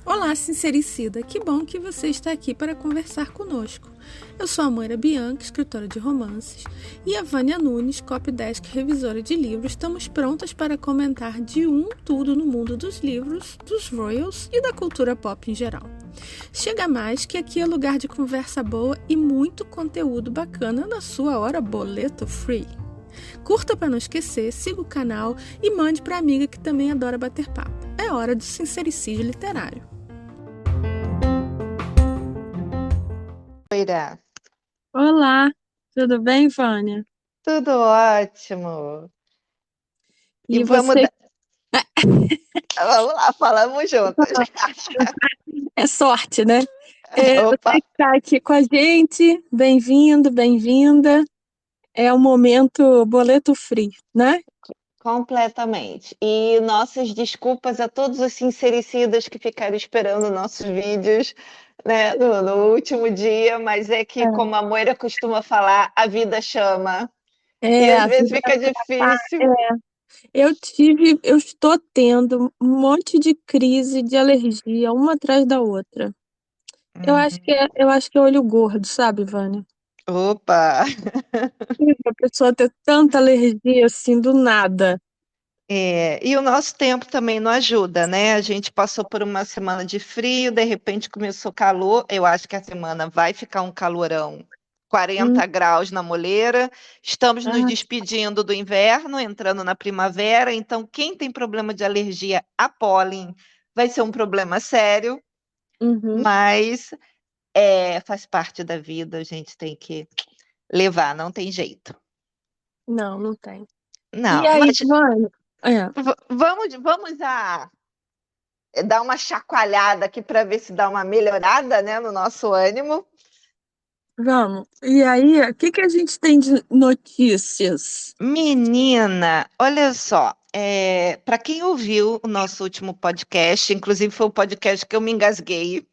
Olá, sincericida, que bom que você está aqui para conversar conosco. Eu sou a Moira Bianchi, escritora de romances, e a Vânia Nunes, copydesk revisora de livros. Estamos prontas para comentar de tudo no mundo dos livros, dos royals e da cultura pop em geral. Chega mais que aqui é lugar de conversa boa e muito conteúdo bacana na sua hora boleto free. Curta para não esquecer, siga o canal e mande para a amiga que também adora bater papo. É hora do sincericídio literário. Moira, Olá, tudo bem, Vânia? tudo ótimo. E E você? vamos lá, falamos juntas. É sorte, né? Você Opa, que está aqui com a gente, bem-vindo, bem-vinda. É o momento boleto free, né? completamente. E nossas desculpas a todos os sincericidas que ficaram esperando nossos vídeos, né, no último dia, mas é que, como a Moira costuma falar, a vida chama. E às A vezes vida fica tá. difícil. Eu estou tendo um monte de crise de alergia, uma atrás da outra. Eu acho que é olho gordo, sabe, Vânia? Opa! A pessoa ter tanta alergia assim do nada. E o nosso tempo também não ajuda, né? A gente passou por uma semana de frio, de repente começou calor. Eu acho que a semana vai ficar um calorão, Hum, 40 graus na moleira. Estamos nos ah, despedindo do inverno, entrando na primavera. Então, quem tem problema de alergia a pólen vai ser um problema sério, uhum. mas faz parte da vida, a gente tem que levar, não tem jeito. Não, não tem. E Não, aí, mas Vânia? É, vamos dar uma chacoalhada aqui para ver se dá uma melhorada, né, no nosso ânimo. vamos. E aí, o que que a gente tem de notícias? Menina, olha só, para quem ouviu o nosso último podcast, inclusive foi o podcast que eu me engasguei.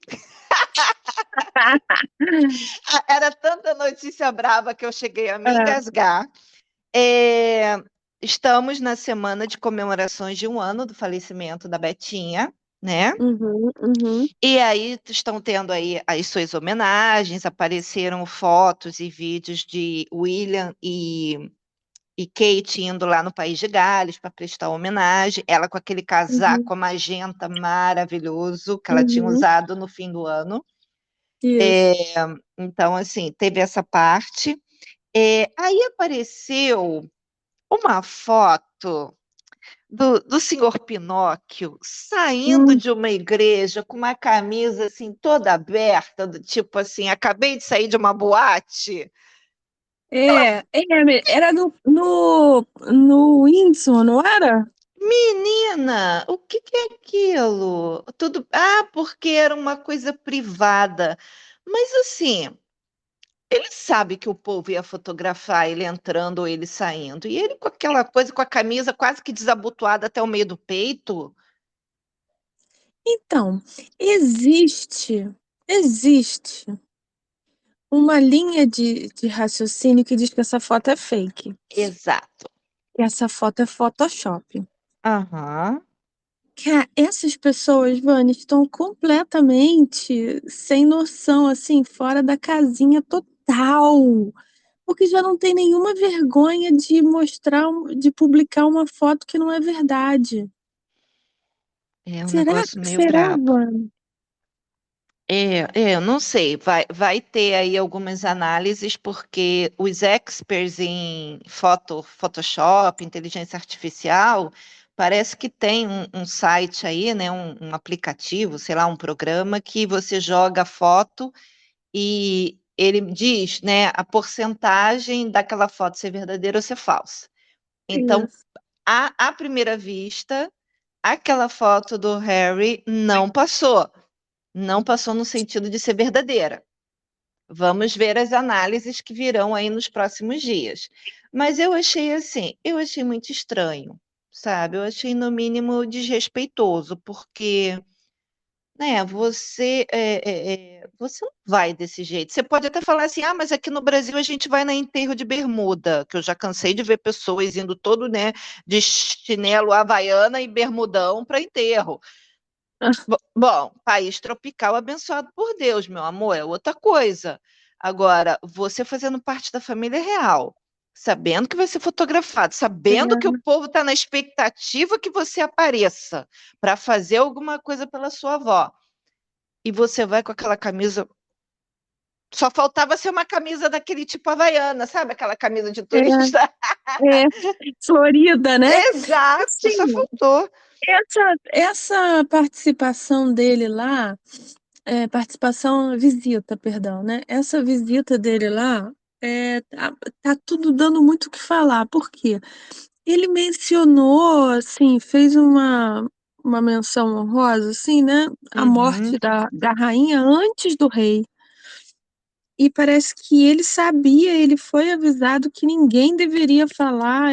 Era tanta notícia brava que eu cheguei a me É, engasgar. É, Estamos na semana de comemorações de 1 ano do falecimento da Betinha, né? uhum, uhum, E aí estão tendo aí as suas homenagens, apareceram fotos e vídeos de William e Kate indo lá no País de Gales para prestar homenagem, ela com aquele uhum, casaco magenta maravilhoso que ela tinha uhum. usado no fim do ano. É, Isso. então, assim, teve essa parte. Aí apareceu uma foto do senhor Pinóquio saindo Hum, de uma igreja com uma camisa assim toda aberta, do tipo assim, acabei de sair de uma boate. era no Windsor, não era? Menina, o que que é aquilo? Tudo, porque era uma coisa privada. Mas assim, ele sabe que o povo ia fotografar ele entrando ou ele saindo. E ele com aquela coisa, com a camisa quase que desabotoada até o meio do peito. Então, existe uma linha de raciocínio que diz que essa foto é fake, Exato. que essa foto é Photoshop. Aham. Essas pessoas, Vânia, estão completamente sem noção, assim, fora da casinha total. Porque já não tem nenhuma vergonha de mostrar, de publicar uma foto que não é verdade. É um Será, negócio meio será, brabo. Vânia? Eu não sei, vai ter aí algumas análises, porque os experts em Photoshop, inteligência artificial, parece que tem um site aí, né, um aplicativo, sei lá, um programa que você joga a foto e ele diz, né, a porcentagem daquela foto ser verdadeira ou ser falsa. Então, Isso. à primeira vista, aquela foto do Harry não passou. Não passou no sentido de ser verdadeira. Vamos ver as análises que virão aí nos próximos dias. Mas eu achei assim, eu achei muito estranho, sabe? Eu achei no mínimo desrespeitoso, porque, né, você não vai desse jeito. Você pode até falar assim, mas aqui no Brasil a gente vai na enterro de bermuda, que eu já cansei de ver pessoas indo todo, né, de chinelo havaiana e bermudão para enterro. Bom, país tropical abençoado por Deus, meu amor, é outra coisa. Agora, você fazendo parte da família real, sabendo que vai ser fotografado, sabendo que o É, povo está na expectativa que você apareça para fazer alguma coisa pela sua avó, e você vai com aquela camisa. Só faltava ser uma camisa daquele tipo havaiana, sabe? Aquela camisa de é, turista. é. Florida, né? Exato, só Assim, faltou. essa participação dele lá, visita, perdão, né? Essa visita dele lá, tá tudo dando muito o que falar. Por quê? Ele mencionou, assim, fez uma menção honrosa, assim, né? A Uhum. morte da rainha antes do rei. E parece que ele sabia, ele foi avisado que ninguém deveria falar,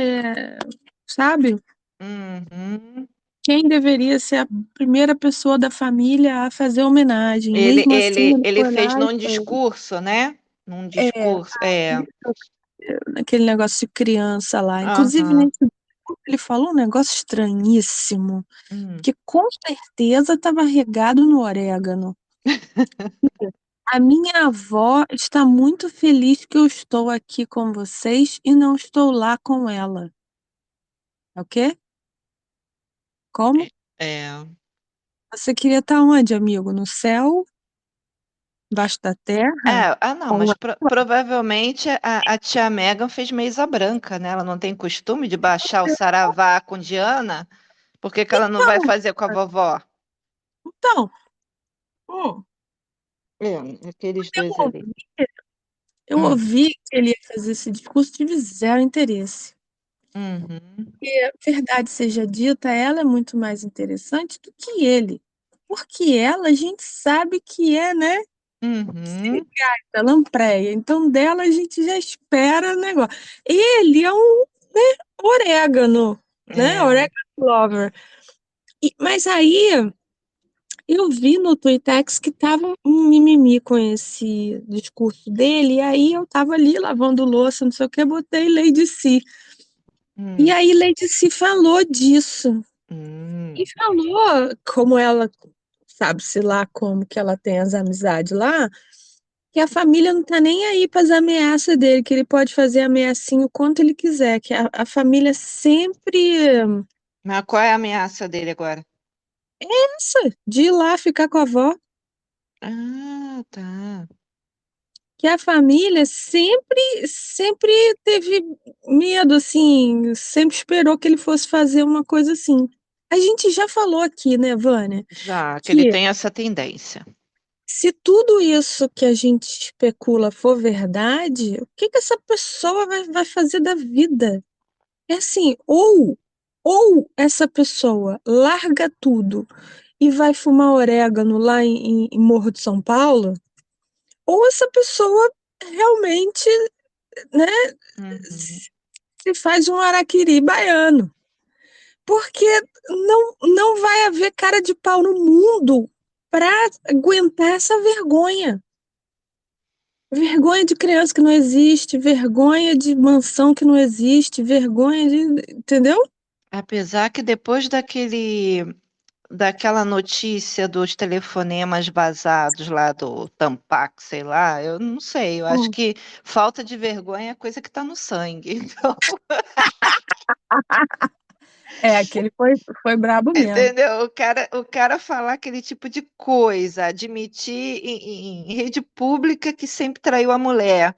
sabe? Uhum. Quem deveria ser a primeira pessoa da família a fazer homenagem. Ele, Mesmo assim, ele, ele ele foi fez lá e num fez. discurso, né? Num É, discurso, é. aquele negócio de criança lá. Inclusive, Aham. nesse discurso, ele falou um negócio estranhíssimo, Hum. que com certeza estava regado no orégano. A minha avó está muito feliz que eu estou aqui com vocês e não estou lá com ela. É o quê? Como? É. Você queria estar onde, amigo? No céu? Embaixo da terra? Não, Com mas ela? provavelmente a tia Megan fez mesa branca, né? Ela não tem costume de baixar o saravá com Diana. Por que que ela não vai Então, fazer com a vovó? então, hum, É, aqueles eu dois ali. ouvi, eu Hum. ouvi que ele ia fazer esse discurso, tive zero interesse. Uhum. E, verdade seja dita, ela é muito mais interessante do que ele. Porque ela, a gente sabe que é, né? Uhum. Da lampreia. Então, dela a gente já espera o negócio. Ele é um, né, orégano, né? É. Orégano lover. Mas aí eu vi no Tuitex que tava um mimimi com esse discurso dele, e aí eu tava ali lavando louça, não sei o que, botei Lady Si. E Hum. aí Lady Si falou disso. E Hum. falou como ela, sabe-se lá como que ela tem as amizades lá, que a família não tá nem aí para as ameaças dele, que ele pode fazer ameaçinha o quanto ele quiser, que a família sempre Mas qual é a ameaça dele agora? essa, de ir lá ficar com a avó, Ah, tá. que a família sempre teve medo, assim, sempre esperou que ele fosse fazer uma coisa assim. A gente já falou aqui, né, Vânia, Já, que ele que tem essa tendência. se tudo isso que a gente especula for verdade, o que que essa pessoa vai fazer da vida? É assim, ou essa pessoa larga tudo e vai fumar orégano lá em Morro de São Paulo, ou essa pessoa realmente, né, Uhum. se faz um araquiri baiano. Porque não vai haver cara de pau no mundo para aguentar essa vergonha. Vergonha de criança que não existe, vergonha de mansão que não existe, vergonha de. Entendeu? Apesar que depois daquela notícia dos telefonemas vazados lá do Tampax, sei lá, eu não sei, eu acho Hum. que falta de vergonha é coisa que está no sangue. Então, É, aquele foi brabo mesmo. entendeu? O cara falar aquele tipo de coisa, admitir em rede pública que sempre traiu a mulher.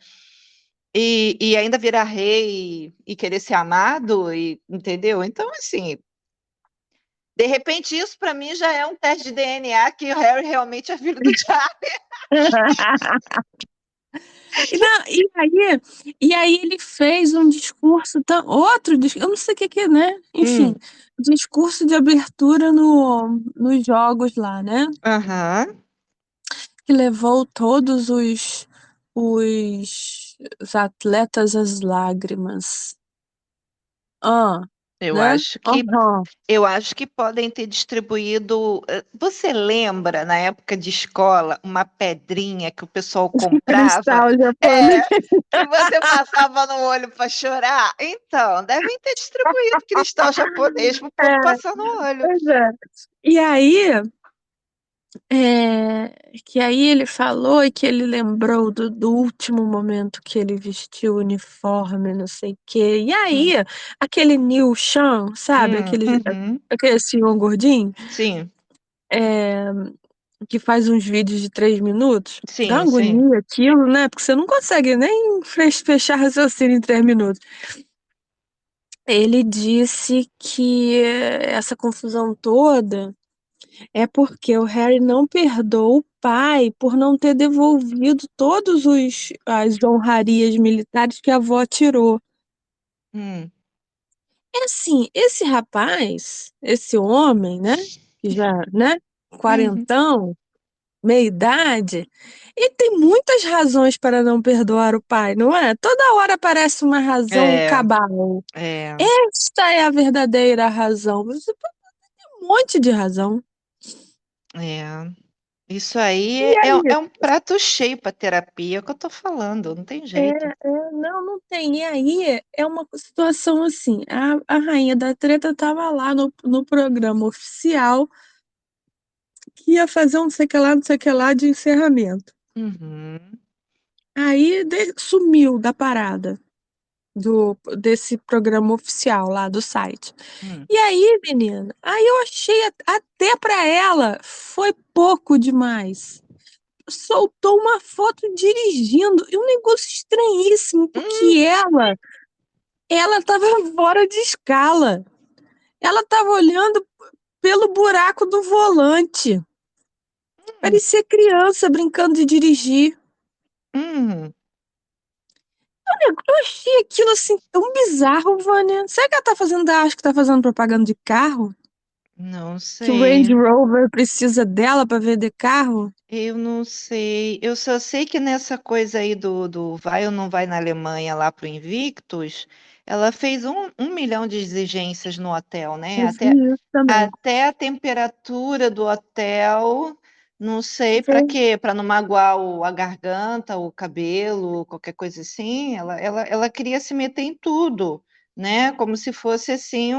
E ainda virar rei e querer ser amado, entendeu? Então, assim, de repente, isso para mim já é um teste de DNA que o Harry realmente é filho do Charlie. E aí ele fez um discurso, eu não sei o que que é, né? Enfim, Hum. discurso de abertura no, nos jogos lá, né? Aham. Que levou todos os atletas às lágrimas. Ah, Eu né? acho que Aham. eu acho que podem ter distribuído. Você lembra na época de escola uma pedrinha que o pessoal De comprava? cristal É, japonês. que você passava no olho para chorar? Então, devem ter distribuído cristal japonês para o povo É, passar no olho. pois é. E aí. Que aí ele falou e que ele lembrou do último momento que ele vestiu o uniforme, não sei o quê. E aí, Hum, aquele Neil Sean, sabe? uhum. Aquele senhor gordinho, Sim, é, que faz uns vídeos de 3 minutos. Dá uma sim, sim. agonia aquilo, né? Porque você não consegue nem fechar raciocínio em 3 minutos. Ele disse que essa confusão toda é porque o Harry não perdoa o pai por não ter devolvido todos os as honrarias militares que a avó tirou. Hum, É assim, esse rapaz, esse homem, né, que já, né, uhum. quarentão, meia idade, ele tem muitas razões para não perdoar o pai, não é? Toda hora aparece uma razão É, cabal. é, Esta é a verdadeira razão. Você tem um monte de razão. é. Isso aí E aí? é um prato cheio para terapia, é o que eu tô falando, não tem jeito. Não, não tem. E aí é uma situação assim, a rainha da treta estava lá no programa oficial que ia fazer um não sei que lá, não sei que lá de encerramento. Uhum, Aí sumiu da parada desse programa oficial lá do site. hum, E aí, menina, aí eu achei até para ela foi pouco demais. Soltou uma foto dirigindo e um negócio estranhíssimo, hum, porque ela estava fora de escala. Ela estava olhando pelo buraco do volante. hum, Parecia criança brincando de dirigir. hum. Eu achei aquilo assim tão bizarro, Vânia. Será que ela tá fazendo, acho que tá fazendo propaganda de carro? Não Que o Range sei. Rover precisa dela para vender carro? Eu não sei. Eu só sei que nessa coisa aí do vai ou não vai na Alemanha lá pro Invictus, ela fez 1 milhão de exigências no hotel, né? Eu vi isso também. Até a temperatura do hotel, não sei para Sim. quê, para não magoar a garganta, o cabelo, qualquer coisa assim. Ela queria se meter em tudo, né? Como se fosse assim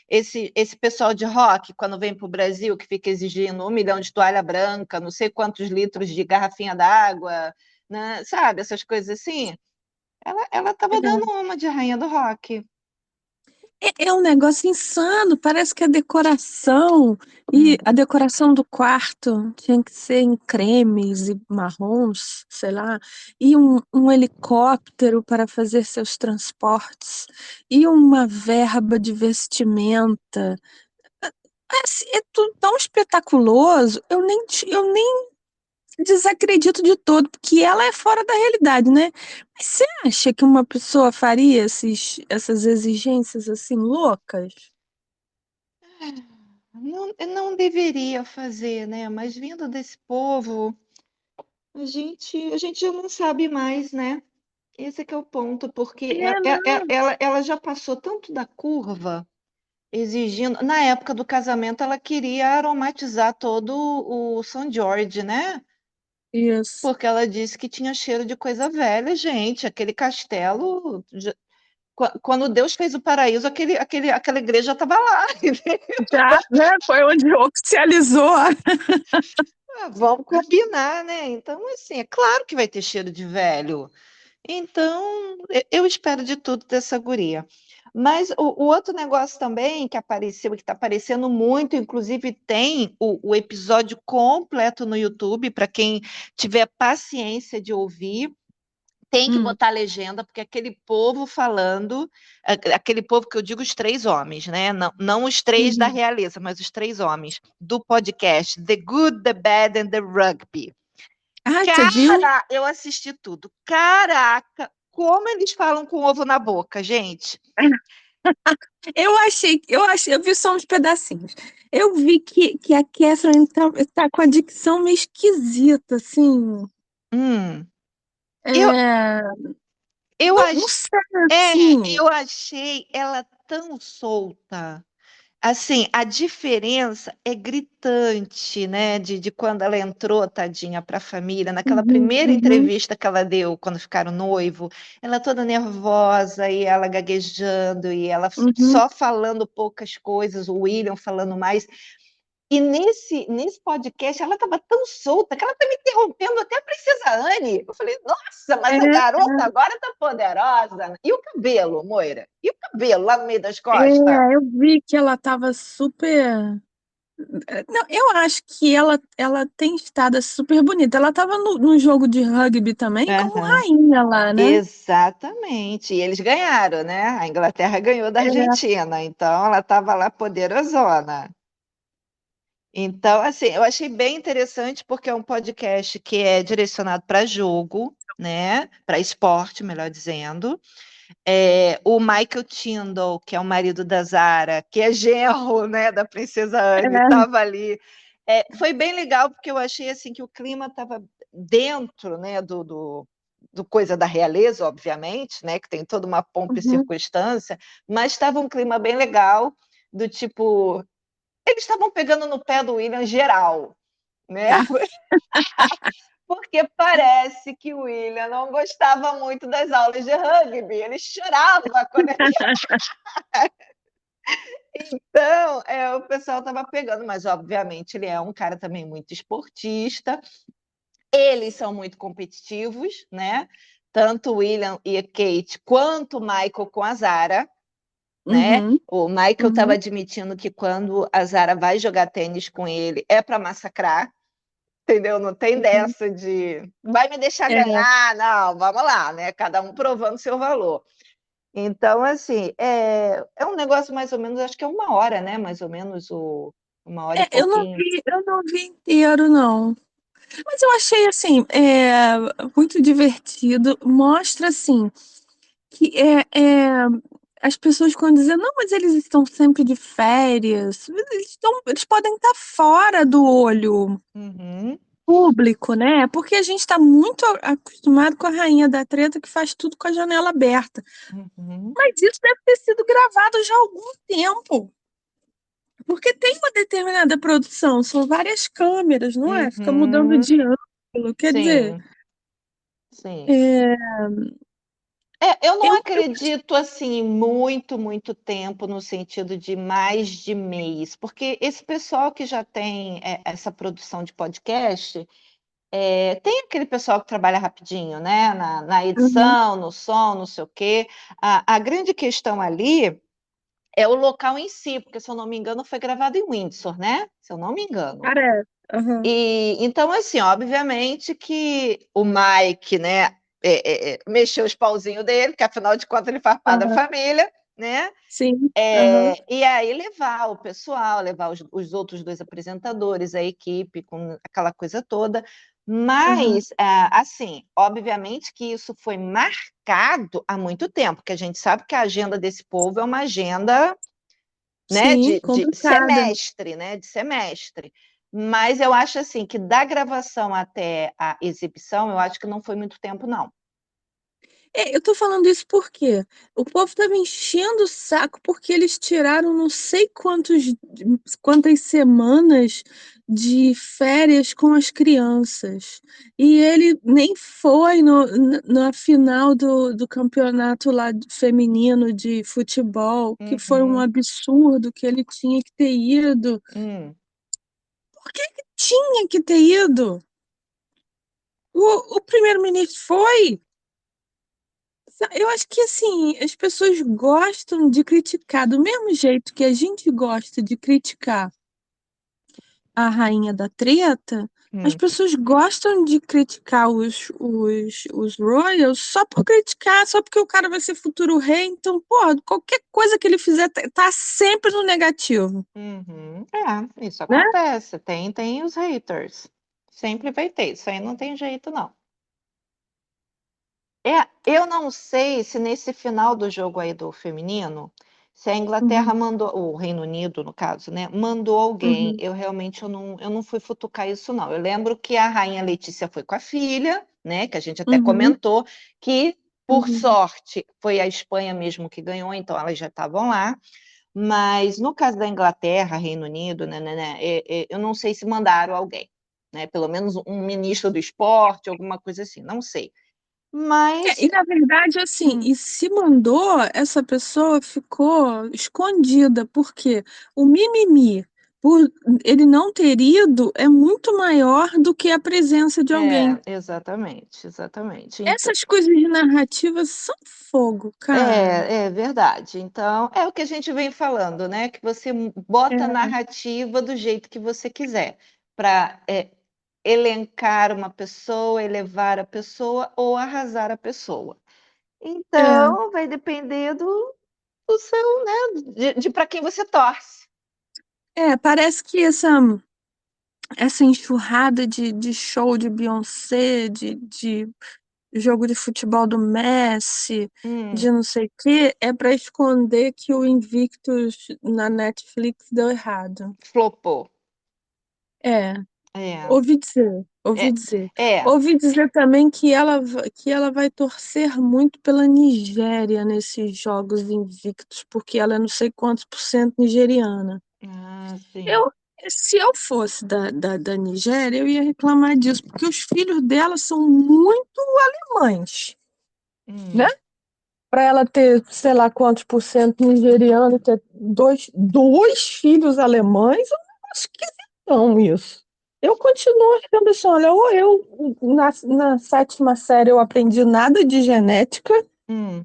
esse pessoal de rock, quando vem para o Brasil, que fica exigindo 1 milhão de toalha branca, não sei quantos litros de garrafinha d'água, né? Sabe, essas coisas assim. Ela estava dando uma de rainha do rock. É um negócio insano, parece que a decoração e Hum, a decoração do quarto tinha que ser em cremes e marrons, sei lá, e um helicóptero para fazer seus transportes, e uma verba de vestimenta. Assim, é tudo tão espetaculoso, eu nem desacredito de todo, porque ela é fora da realidade, né? Mas você acha que uma pessoa faria essas exigências assim loucas? não deveria fazer, né? Mas vindo desse povo, a gente já não sabe mais, né? Esse é que é o ponto, porque Não. ela já passou tanto da curva, exigindo. Na época do casamento, ela queria aromatizar todo o São Jorge, né? Isso. Porque ela disse que tinha cheiro de coisa velha, gente. Aquele castelo. Quando Deus fez o paraíso, aquela igreja estava lá. Já, né? Foi onde oficializou. Ah, vamos combinar, né? Então, assim, é claro que vai ter cheiro de velho. Então, eu espero de tudo dessa guria. Mas o outro negócio também que apareceu, que está aparecendo muito, inclusive tem o episódio completo no YouTube, para quem tiver paciência de ouvir, tem que Hum, botar legenda, porque aquele povo falando, aquele povo que eu digo os três homens, né? Não os três da uhum. realeza, mas os três homens do podcast The Good, The Bad and The Rugby. Ah, você viu? Cara, eu assisti tudo. Caraca, como eles falam com ovo na boca, gente. Eu vi só uns pedacinhos. Eu vi que a Catherine tá com a dicção meio esquisita, assim. Hum, eu, É, eu, não ach, sei, assim. eu achei ela tão solta. Assim, a diferença é gritante, né? De quando ela entrou, tadinha, para a família, naquela Uhum, primeira uhum, entrevista que ela deu quando ficaram noivo, ela toda nervosa e ela gaguejando e ela uhum. só falando poucas coisas, o William falando mais. E nesse podcast ela estava tão solta que ela está me interrompendo até a Princesa Anne. Eu falei, nossa, mas a garota agora está poderosa. E o cabelo, Moira? E o cabelo lá no meio das costas? eu vi que ela estava super. Não, eu acho que ela tem estado super bonita. Ela estava no jogo de rugby também como Aham. rainha lá, né? Exatamente. E eles ganharam, né? A Inglaterra ganhou da É. Argentina, então ela estava lá poderosona. Então, assim, eu achei bem interessante porque é um podcast que é direcionado para jogo, né? Para esporte, melhor dizendo. O Michael Tyndall, que é o marido da Zara, que é genro, né, da Princesa Anne, É. estava ali. Foi bem legal porque eu achei assim que o clima estava dentro, né, do coisa da realeza, obviamente, né, que tem toda uma pompa e Uhum. circunstância, mas estava um clima bem legal, do tipo, eles estavam pegando no pé do William geral, né? Ah, Porque parece que o William não gostava muito das aulas de rugby, ele chorava quando ele... Então, o pessoal estava pegando, mas obviamente ele é um cara também muito esportista, eles são muito competitivos, né? Tanto o William e a Kate, quanto o Michael com a Zara, né? uhum, O Michael estava uhum, admitindo que quando a Zara vai jogar tênis com ele é para massacrar, entendeu? Não tem uhum. dessa de vai me deixar É, ganhar, não, vamos lá, né? Cada um provando seu valor. Então, assim, é um negócio mais ou menos, acho que é 1 hora, né? Mais ou menos, uma hora e pouquinho. eu não vi inteiro, não. Mas eu achei, assim, muito divertido. Mostra, assim, que as pessoas quando dizem, não, mas eles estão sempre de férias, eles podem estar fora do olho Uhum, público, né? Porque a gente está muito acostumado com a rainha da treta que faz tudo com a janela aberta. uhum, Mas isso deve ter sido gravado já há algum tempo. Porque tem uma determinada produção, são várias câmeras, não é? Fica mudando uhum. de ângulo. Quer dizer, Sim, sim. é, Eu não eu acredito assim em muito, muito tempo no sentido de mais de mês, porque esse pessoal que já tem essa produção de podcast, tem aquele pessoal que trabalha rapidinho, né? Na Uhum. edição, no som, não sei o quê. A grande questão ali é o local em si, porque, se eu não me engano, foi gravado em Windsor, né? Se eu não me engano. Parece. Aham. E então, assim, obviamente que o Mike, né, mexeu os pauzinhos dele, que afinal de contas ele faz parte da Aham. família, né? Sim. Aham. E aí levar o pessoal, levar os outros dois apresentadores, a equipe, com aquela coisa toda. Aham. Mas, assim, obviamente que isso foi marcado há muito tempo, porque a gente sabe que a agenda desse povo é uma agenda, né, Sim, de complicada. semestre, né, de semestre. Mas eu acho assim que da gravação até a exibição, eu acho que não foi muito tempo, não. Eu tô falando isso porque o povo tava enchendo o saco porque eles tiraram não sei quantas semanas de férias com as crianças. E ele nem foi na final do campeonato lá feminino de futebol, que foi um Uhum, absurdo que ele tinha que ter ido. hum, Por que que tinha que ter ido? O primeiro-ministro foi. Eu acho que assim, as pessoas gostam de criticar, do mesmo jeito que a gente gosta de criticar a rainha da treta, as hum. pessoas gostam de criticar os royals só por criticar, só porque o cara vai ser futuro rei. Então, pô, qualquer coisa que ele fizer tá sempre no negativo, Uhum. Isso né? acontece. Tem os haters. Sempre vai ter. Isso aí não tem jeito, não. Eu não sei se nesse final do jogo aí do feminino, se a Inglaterra Uhum, mandou, o Reino Unido, no caso, né, mandou alguém. uhum, Eu não fui futucar isso, não. Eu lembro que a Rainha Letícia foi com a filha, né, que a gente até uhum, comentou, que, por uhum. sorte, foi a Espanha mesmo que ganhou, então elas já estavam lá. Mas no caso da Inglaterra, Reino Unido, né, eu não sei se mandaram alguém, né? Pelo menos um ministro do esporte, alguma coisa assim, não sei. Mas, E na verdade, assim, hum, e se mandou, essa pessoa ficou escondida, porque o mimimi, por ele não ter ido é muito maior do que a presença de alguém. Exatamente, exatamente. Então, Essas coisas de narrativa são fogo, cara. é verdade. Então, é o que a gente vem falando, né? Que você bota a É, narrativa do jeito que você quiser, para elencar uma pessoa, elevar a pessoa ou arrasar a pessoa. é. Então, vai depender do seu, né? De para quem você torce. Parece que essa enxurrada de show de Beyoncé, de jogo de futebol do Messi, Hum, de não sei o quê, é para esconder que o Invictus na Netflix deu errado. flopou. É, É, ouvi dizer, ouvi é, dizer. é. Ouvi dizer também que ela vai torcer muito pela Nigéria nesses jogos invictos, porque ela é não sei quantos por cento nigeriana. Ah, sim. Eu, se eu fosse da Nigéria, eu ia reclamar disso, porque os filhos dela são muito alemães, né? Hum, Para ela ter, sei lá quantos por cento nigeriano, e ter dois filhos alemães, eu acho que não isso. Eu continuo achando assim, olha, ou na sétima série eu aprendi nada de genética, hum.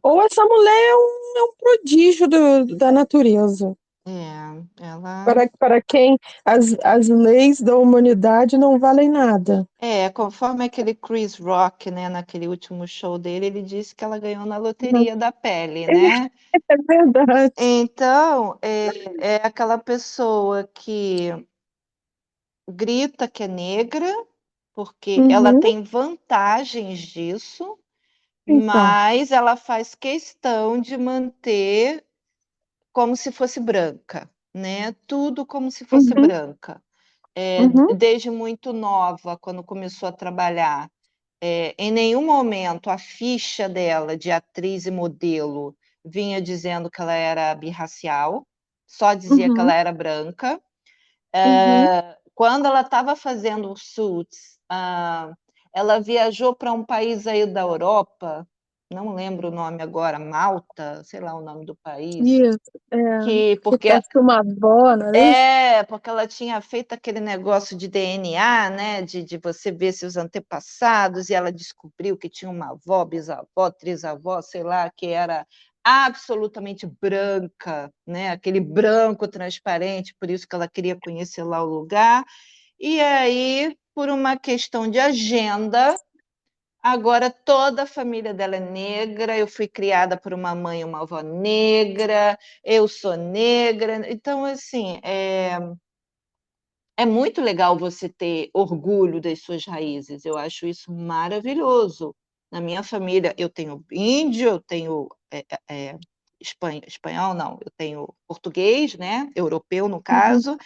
ou essa mulher é um prodígio da natureza. Ela. Para quem as leis da humanidade não valem nada. Conforme aquele Chris Rock, né, naquele último show dele, ele disse que ela ganhou na Uhum. loteria da pele, né? É verdade. Então, é aquela pessoa que grita que é negra, porque ela Uhum. tem vantagens disso, Então. mas ela faz questão de manter como se fosse branca, né? Tudo como se fosse Uhum. branca. Uhum. Desde muito nova, quando começou a trabalhar, em nenhum momento a ficha dela de atriz e modelo vinha dizendo que ela era birracial, só dizia que Uhum. ela era branca. Uhum. Quando ela estava fazendo o Suits, ela viajou para um país aí da Europa, não lembro o nome agora, Malta, sei lá o nome do país, Isso. É. que Que porque parece uma bola, não é isso? porque ela tinha feito aquele negócio de DNA, né? De você ver seus antepassados, e ela descobriu que tinha uma avó, bisavó, trisavó, sei lá, que era absolutamente branca, né? Aquele branco transparente, por isso que ela queria conhecer lá o lugar. E aí, por uma questão de agenda, agora toda a família dela é negra, eu fui criada por uma mãe e uma avó negra, eu sou negra. Então, assim, é muito legal você ter orgulho das suas raízes. Eu acho isso maravilhoso. Na minha família, eu tenho índio, eu tenho espanhol, não, eu tenho português, né? Europeu, no Uhum. caso,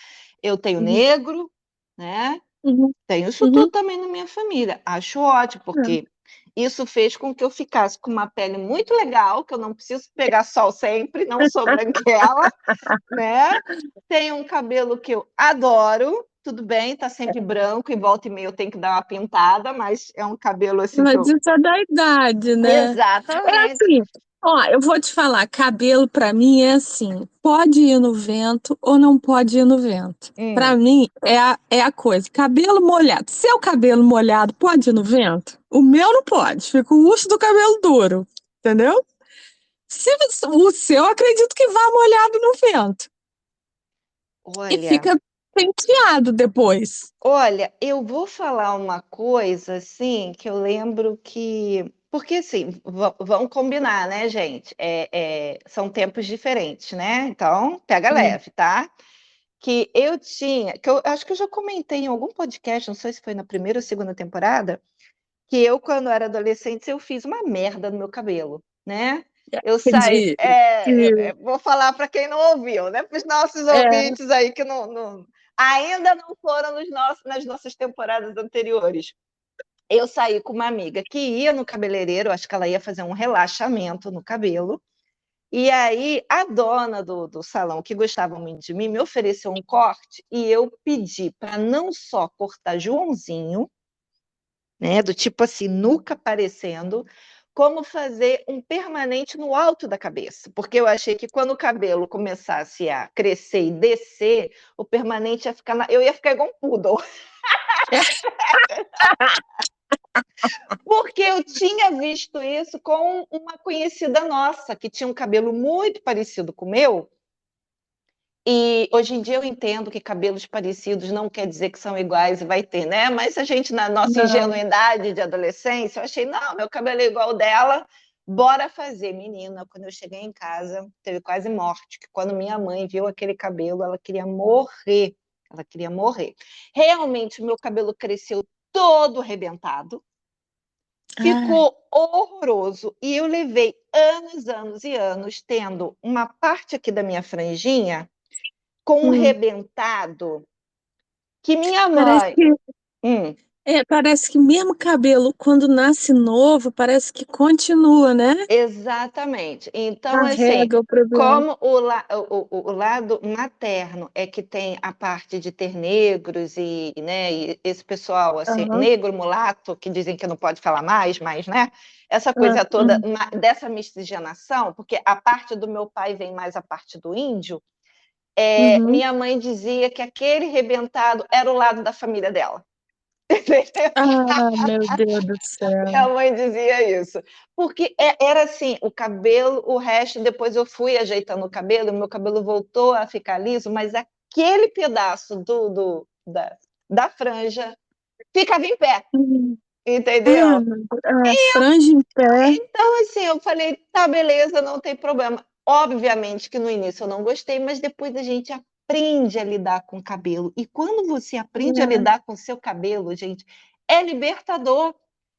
eu tenho Uhum. negro, né? Uhum. Tenho isso tudo Uhum. também na minha família. Acho ótimo, É. porque isso fez com que eu ficasse com uma pele muito legal, que eu não preciso pegar sol sempre, não sou branquela, né? Tenho um cabelo que eu adoro, tudo bem, tá sempre branco, e volta e meia eu tenho que dar uma pintada, mas é um cabelo assim que Mas eu. isso é da idade, né? É Exatamente. assim, ó, eu vou te falar, cabelo pra mim é assim, pode ir no vento ou não pode ir no vento. Pra Hum. mim é a coisa, cabelo molhado. Seu cabelo molhado pode ir no vento? O meu não pode, fica o urso do cabelo duro, entendeu? O seu, eu acredito que vá molhado no vento e Olha, fica penteado depois. olha, eu vou falar uma coisa assim que eu lembro que. Porque assim, vamos combinar, né, gente? São tempos diferentes, né? Então, pega Hum, leve, tá? Que eu tinha, que eu acho que eu já comentei em algum podcast, não sei se foi na primeira ou segunda temporada, que eu, quando era adolescente, eu fiz uma merda no meu cabelo, né? Eu saí. de, de, Vou falar para quem não ouviu, né? Para os nossos é, ouvintes aí que ainda não foram nas nossas temporadas anteriores. Eu saí com uma amiga que ia no cabeleireiro, acho que ela ia fazer um relaxamento no cabelo. E aí, a dona do salão, que gostava muito de mim, me ofereceu um corte e eu pedi para não só cortar Joãozinho, né, do tipo assim, nuca aparecendo, como fazer um permanente no alto da cabeça, porque eu achei que quando o cabelo começasse a crescer e descer, o permanente ia ficar eu ia ficar igual um poodle. Porque eu tinha visto isso com uma conhecida nossa, que tinha um cabelo muito parecido com o meu, e hoje em dia eu entendo que cabelos parecidos não quer dizer que são iguais e vai ter, né? Mas a gente, na nossa Não. ingenuidade de adolescência, eu achei, não, meu cabelo é igual ao dela, bora fazer. Menina, quando eu cheguei em casa, teve quase morte, que quando minha mãe viu aquele cabelo, ela queria morrer. Ela queria morrer. Realmente, o meu cabelo cresceu todo arrebentado, Ai, ficou horroroso. E eu levei anos, anos e anos tendo uma parte aqui da minha franjinha com um hum. rebentado que minha Parece mãe. que, Hum, parece que mesmo cabelo, quando nasce novo, parece que continua, né? exatamente. Então, assim, Carrega o problema. como o lado materno é que tem a parte de ter negros e, né, e esse pessoal, assim, Aham. negro, mulato, que dizem que não pode falar mais, mas, né, essa Ah, coisa toda dessa miscigenação, porque a parte do meu pai vem mais a parte do índio, uhum. minha mãe dizia que aquele rebentado era o lado da família dela. Entendeu? Ah, meu Deus do Minha céu. mãe dizia isso. Porque era assim, o cabelo, o resto, depois eu fui ajeitando o cabelo, meu cabelo voltou a ficar liso, mas aquele pedaço da franja ficava em pé, Hum. Ah, entendeu? meu Deus. Franja em pé. Então, assim, eu falei, tá, beleza, não tem problema. Obviamente que no início eu não gostei, mas depois a gente aprende a lidar com o cabelo. E quando você aprende a lidar com o seu cabelo, gente, é libertador.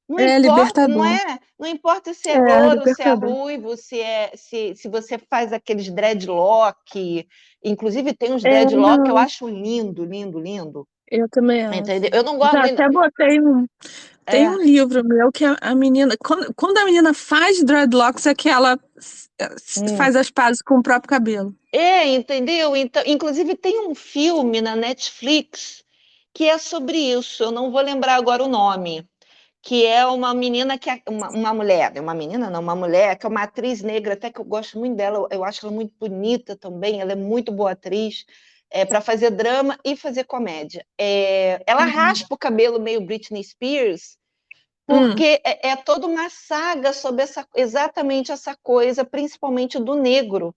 Não É importa, não libertador. é? Não importa se é É louro, se é libertador. ruivo, se você faz aqueles dreadlock. Inclusive tem uns É, dreadlock que eu não, acho lindo, lindo, lindo. eu também Entendeu? acho. Eu não gosto Já muito. até botei tem É, um livro meu que a menina, quando a menina faz dreadlocks, é que ela hum. faz as pazes com o próprio cabelo. Entendeu? Então, inclusive tem um filme na Netflix que é sobre isso. Eu não vou lembrar agora o nome, que é uma menina que é uma mulher, uma menina não, uma mulher que é uma atriz negra, até que eu gosto muito dela. Eu acho ela muito bonita também. Ela é muito boa atriz. Para fazer drama e fazer comédia. Ela Uhum. raspa o cabelo meio Britney Spears, Hum, porque é toda uma saga sobre exatamente essa coisa, principalmente do negro,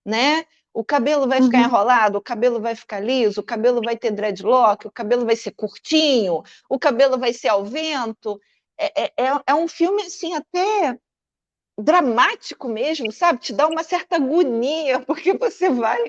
né? O cabelo vai ficar uhum. enrolado, o cabelo vai ficar liso, o cabelo vai ter dreadlock, o cabelo vai ser curtinho, o cabelo vai ser ao vento. É um filme assim até dramático mesmo, sabe? Te dá uma certa agonia, porque você vai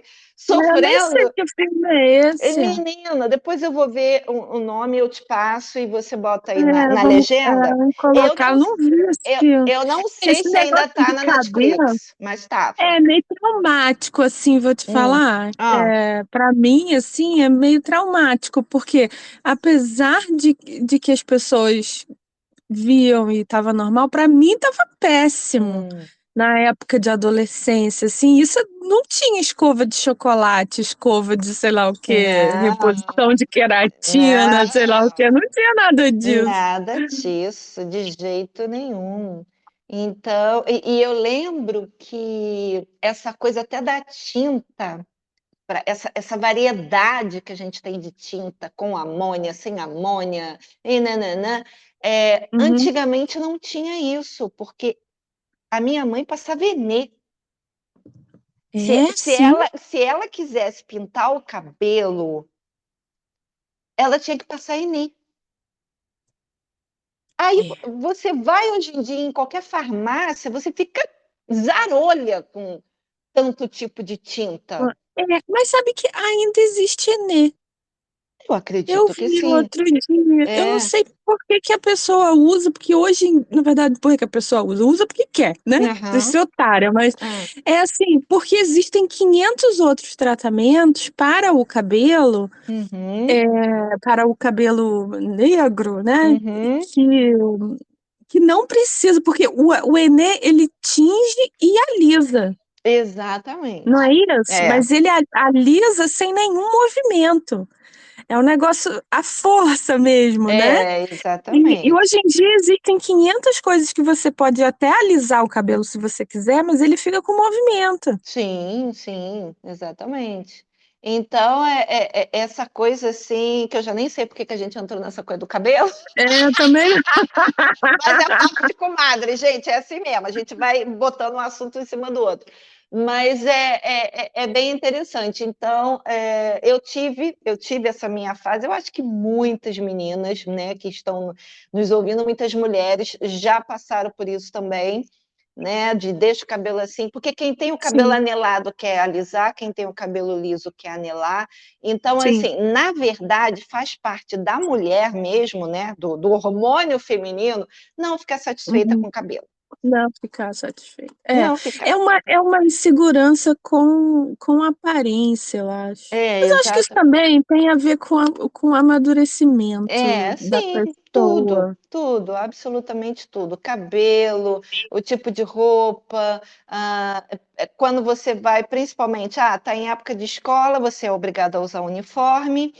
Eu nem sei sofrendo. que filme é esse. Menina, depois eu vou ver o nome, eu te passo e você bota aí na Vamos legenda. Eu colocar. não, Eu não vi esse eu, filme. eu não sei Esse se ainda negócio está de na cabelo Netflix, mas estava. é meio traumático, assim, vou te Hum. falar. Ah. Para mim, assim, é meio traumático, porque apesar de que as pessoas viam e estava normal, para mim estava péssimo. Hum. Na época de adolescência, assim, isso não tinha escova de chocolate, escova de sei lá o quê, Não, reposição de queratina, sei lá o quê, não, não tinha nada disso. nada disso, de jeito nenhum. Então, e eu lembro que essa coisa até da tinta, essa variedade que a gente tem de tinta com amônia, sem amônia, e nananã, Uhum. antigamente não tinha isso, porque a minha mãe passava Enê. Se, É, se sim. ela, se ela quisesse pintar o cabelo, ela tinha que passar Enê. Aí É. você vai hoje em dia em qualquer farmácia, você fica zarolha com tanto tipo de tinta. Mas sabe que ainda existe Enê. Eu Eu acredito que vi sim. outro dia. Eu não É. sei por que que a pessoa usa, porque hoje, na verdade, por que que a pessoa usa? Usa porque quer, né? De Aham. ser otária, mas Ah. é assim, porque existem 500 outros tratamentos para o cabelo, Uhum. para o cabelo negro, né? Uhum. Que, que não precisa, porque o Enê, ele tinge e alisa. Não Exatamente. é isso? É. Mas ele alisa sem nenhum movimento. É um negócio à força mesmo, né? E Exatamente. hoje em dia existem 500 coisas que você pode até alisar o cabelo se você quiser, mas ele fica com movimento. Sim, sim, exatamente. Então, essa coisa assim, que eu já nem sei por que que a gente entrou nessa coisa do cabelo, Também. mas é papo de comadre, gente, é assim mesmo, a gente vai botando um assunto em cima do outro. Mas é bem interessante. Então, eu tive essa minha fase, eu acho que muitas meninas, né, que estão nos ouvindo, muitas mulheres já passaram por isso também, né, de deixa o cabelo assim, porque quem tem o cabelo Sim, anelado quer alisar, quem tem o cabelo liso quer anelar. Então, sim. assim, na verdade, faz parte da mulher mesmo, né, do hormônio feminino, não ficar satisfeita Uhum. com o cabelo. Não ficar satisfeito. Não ficar. É uma insegurança com aparência, eu acho. Mas eu acho que isso Exato. também tem a ver com o amadurecimento da Sim, tudo, pessoa. tudo, absolutamente tudo. Cabelo, o tipo de roupa, quando você vai, principalmente, tá em época de escola, você é obrigado a usar uniforme,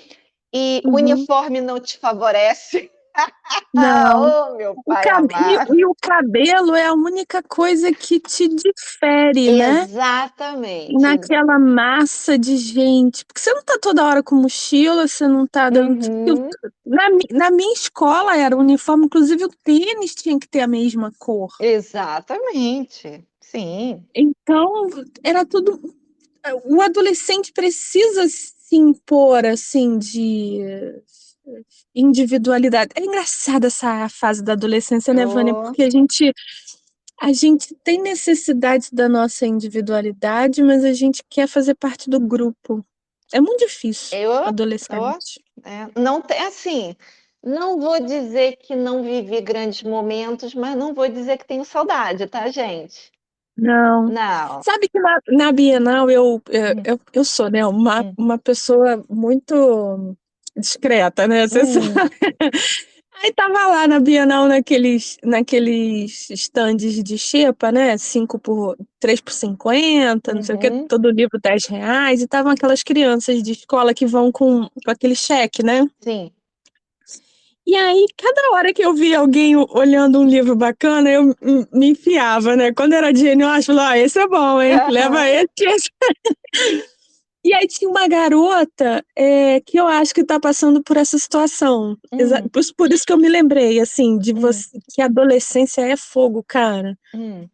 e o Uhum. uniforme não te favorece. Não. Oh, meu pai amado. E o cabelo é a única coisa que te difere, né? Exatamente. Naquela massa de gente. Porque você não tá toda hora com mochila, você não tá dando. Uhum, Na minha escola era uniforme, inclusive o tênis tinha que ter a mesma cor. exatamente. Sim. Então, era tudo. O adolescente precisa se impor, assim, de individualidade. É engraçada essa fase da adolescência, né, Vânia? Oh, Porque a gente tem necessidade da nossa individualidade, mas a gente quer fazer parte do grupo. É muito difícil, eu, eu adolescente. não tem assim. Não vou dizer que não vivi grandes momentos, mas não vou dizer que tenho saudade, tá, gente? Não. Não. Sabe que na Bienal Hum, eu sou, né, hum, uma pessoa muito discreta, né? Você sabe. hum, Aí tava lá na Bienal naqueles stands de xepa, né? 3 por 50, não sei o que, uhum, todo livro R$ 10, e estavam aquelas crianças de escola que vão com aquele cheque, né? sim. E aí, cada hora que eu via alguém olhando um livro bacana, eu me enfiava, né? Quando era Jane Austen, eu falava, esse é bom, hein? Leva Aham, esse, esse. E aí tinha uma garota que eu acho que tá passando por essa situação. hum, Por isso que eu me lembrei, assim, de hum, você, que a adolescência é fogo, cara. hum,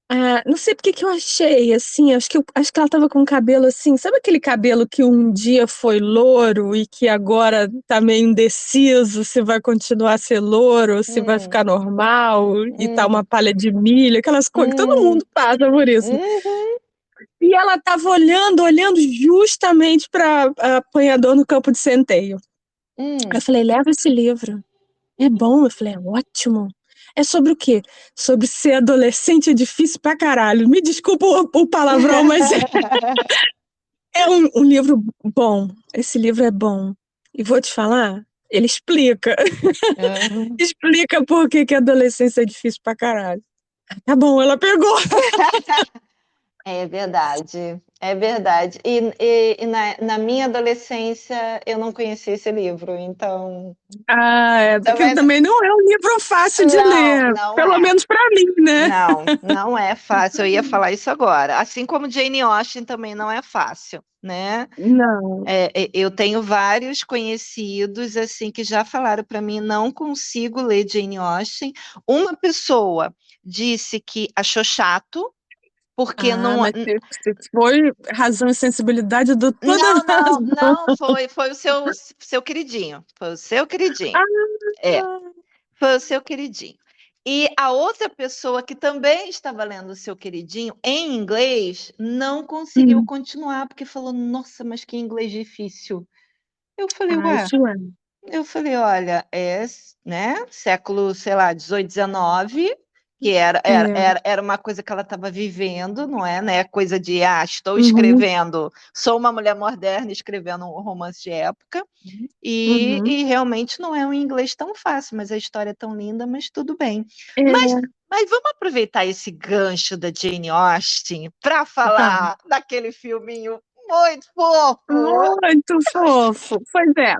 Ah, não sei por que que eu achei, assim, acho que ela tava com cabelo assim, sabe aquele cabelo que um dia foi louro e que agora tá meio indeciso se vai continuar a ser louro ou se vai hum, ficar normal e tá uma hum, palha de milho, aquelas coisas, todo hum, mundo passa por isso. uhum, E ela tava olhando justamente para apanhador no campo de centeio. Aí eu hum. falei, leva esse livro. É bom? Eu falei, é ótimo. É sobre o quê? Sobre ser adolescente é difícil pra caralho. Me desculpa o palavrão, mas é um livro bom. Esse livro é bom. E vou te falar, ele explica. Uhum. Explica por que que a adolescência é difícil pra caralho. Tá bom, ela pegou. É verdade, é verdade. E na minha adolescência eu não conhecia esse livro, então Ah, é, porque também também não é um livro fácil de não, ler. não Pelo é. menos pra mim, né? Não, não é fácil. Eu ia falar isso agora. Assim como Jane Austen também não é fácil, né? Não. Eu tenho vários conhecidos assim que já falaram para mim, não consigo ler Jane Austen. Uma pessoa disse que achou chato, porque Ah, não. mas se foi razão e sensibilidade, eu dou toda a Não, não, razão. não, foi o seu queridinho. Foi o seu queridinho. É, Ah, foi o seu queridinho. E a outra pessoa que também estava lendo o seu queridinho em inglês não conseguiu hum. continuar, porque falou, nossa, mas que inglês difícil. Eu falei, Ai, ué, Joana. olha, né, século, sei lá, 18, 19, que era, era, É. era era uma coisa que ela estava vivendo, não é, né? Coisa de, estou Uhum, escrevendo, sou uma mulher moderna escrevendo um romance de época, e, uhum. e realmente não é um inglês tão fácil, mas a história é tão linda, mas tudo bem. Mas, É, mas vamos aproveitar esse gancho da Jane Austen para vamos. falar daquele filminho muito fofo. Muito fofo. Pois é,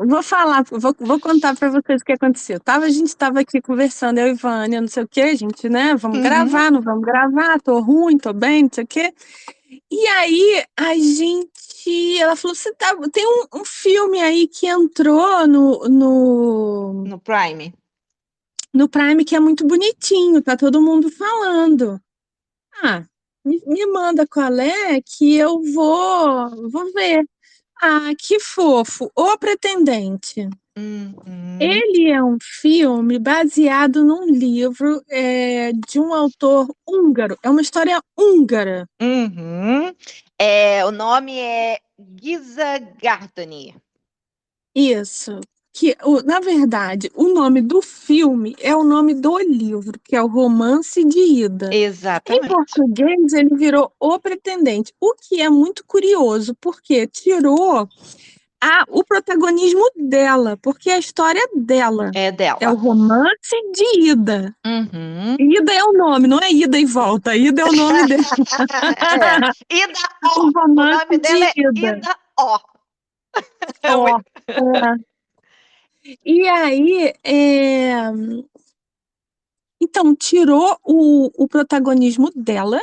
vou contar pra vocês o que aconteceu. A gente tava aqui conversando, eu e Vânia, não sei o que, a gente, né? Vamos Uhum. gravar, não vamos gravar, tô ruim, tô bem, não sei o quê. E aí ela falou: você tem um filme aí que entrou No Prime. no Prime que é muito bonitinho, tá todo mundo falando. Ah, me manda qual é que eu vou ver. Ah, que fofo. O Pretendente. Uhum. Ele é um filme baseado num livro de um autor húngaro. É uma história húngara. Uhum. O nome é Giza Gardner. Isso. Na verdade, o nome do filme é o nome do livro, que é o Romance de Ida. Em Exatamente. português, ele virou O Pretendente, o que é muito curioso, porque tirou o protagonismo dela, porque a história é dela. É É o dela. Romance de Ida. Uhum. Ida é o nome, não é ida e volta. Ida é o nome dela. É. Ida O O. O Romance nome dela de é Ida. Ida O. É Ó. muito- É. E aí, então, tirou o protagonismo dela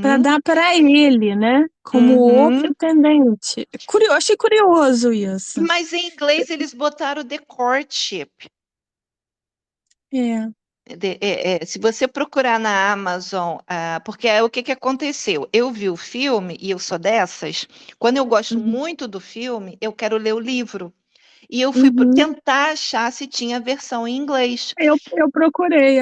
para Uhum. dar para ele, né? Como o Uhum. pretendente. Achei curioso isso. Mas em inglês eles botaram The Courtship. É. Se você procurar na Amazon, porque o que que aconteceu? Eu vi o filme e eu sou dessas. Quando eu gosto Uhum. muito do filme, eu quero ler o livro. E eu fui Uhum. tentar achar se tinha versão em inglês. Eu procurei.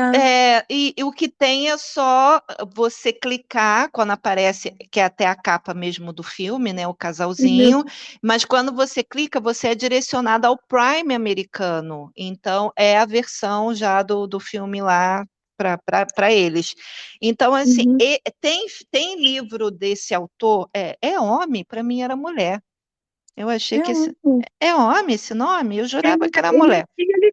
E o que tem é só você clicar quando aparece, que é até a capa mesmo do filme, né? O casalzinho. Isso. Mas quando você clica, você é direcionado ao Prime americano. Então, é a versão já do filme lá para eles. Então, assim, Uhum. tem livro desse autor, é homem, para mim era mulher. Eu achei É que um. é homem esse nome? Eu jurava Ele, que era ele, mulher. ele,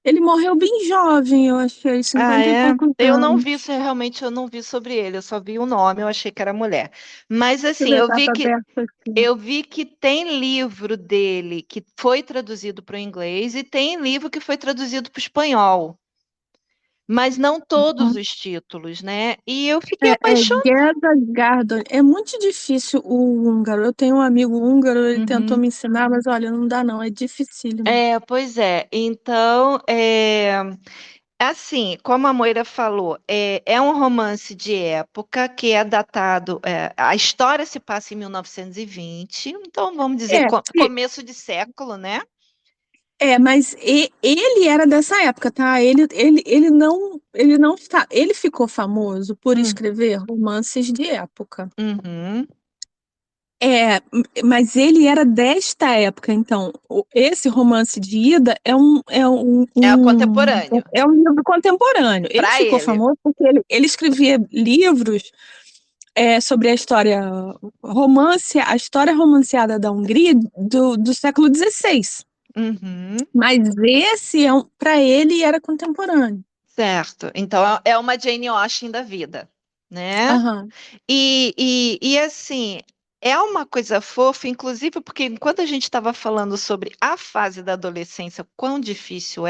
ele morreu bem jovem, eu achei, Ah, 50 e é? poucos Eu não vi, anos. realmente eu não vi sobre ele, eu só vi o nome, eu achei que era mulher. Mas Deixa eu assim, ver a data aberta aqui. eu vi que tem livro dele que foi traduzido para o inglês e tem livro que foi traduzido para o espanhol, mas não todos Uhum. os títulos, né? E eu fiquei É apaixonada. Gerda Gardner. É muito difícil o húngaro. Eu tenho um amigo húngaro, ele tentou Uhum. me ensinar, mas olha, não dá não, é dificílimo. Pois é. Então, assim, como a Moira falou, é um romance de época que é datado. A história se passa em 1920, então vamos dizer É, começo de século, né? mas ele era dessa época, tá? Ele ficou famoso por Hum, escrever romances de época. uhum. É, mas ele era desta época, então esse romance de Ida É o contemporâneo é um livro contemporâneo. Ele para ficou ele. famoso porque ele escrevia livros sobre a história romanceada da Hungria do século XVI. Uhum. Mas esse para ele era contemporâneo. Certo. Então é uma Jane Austen da vida, né? Aham. E assim, é uma coisa fofa, inclusive porque enquanto a gente estava falando sobre a fase da adolescência, quão difícil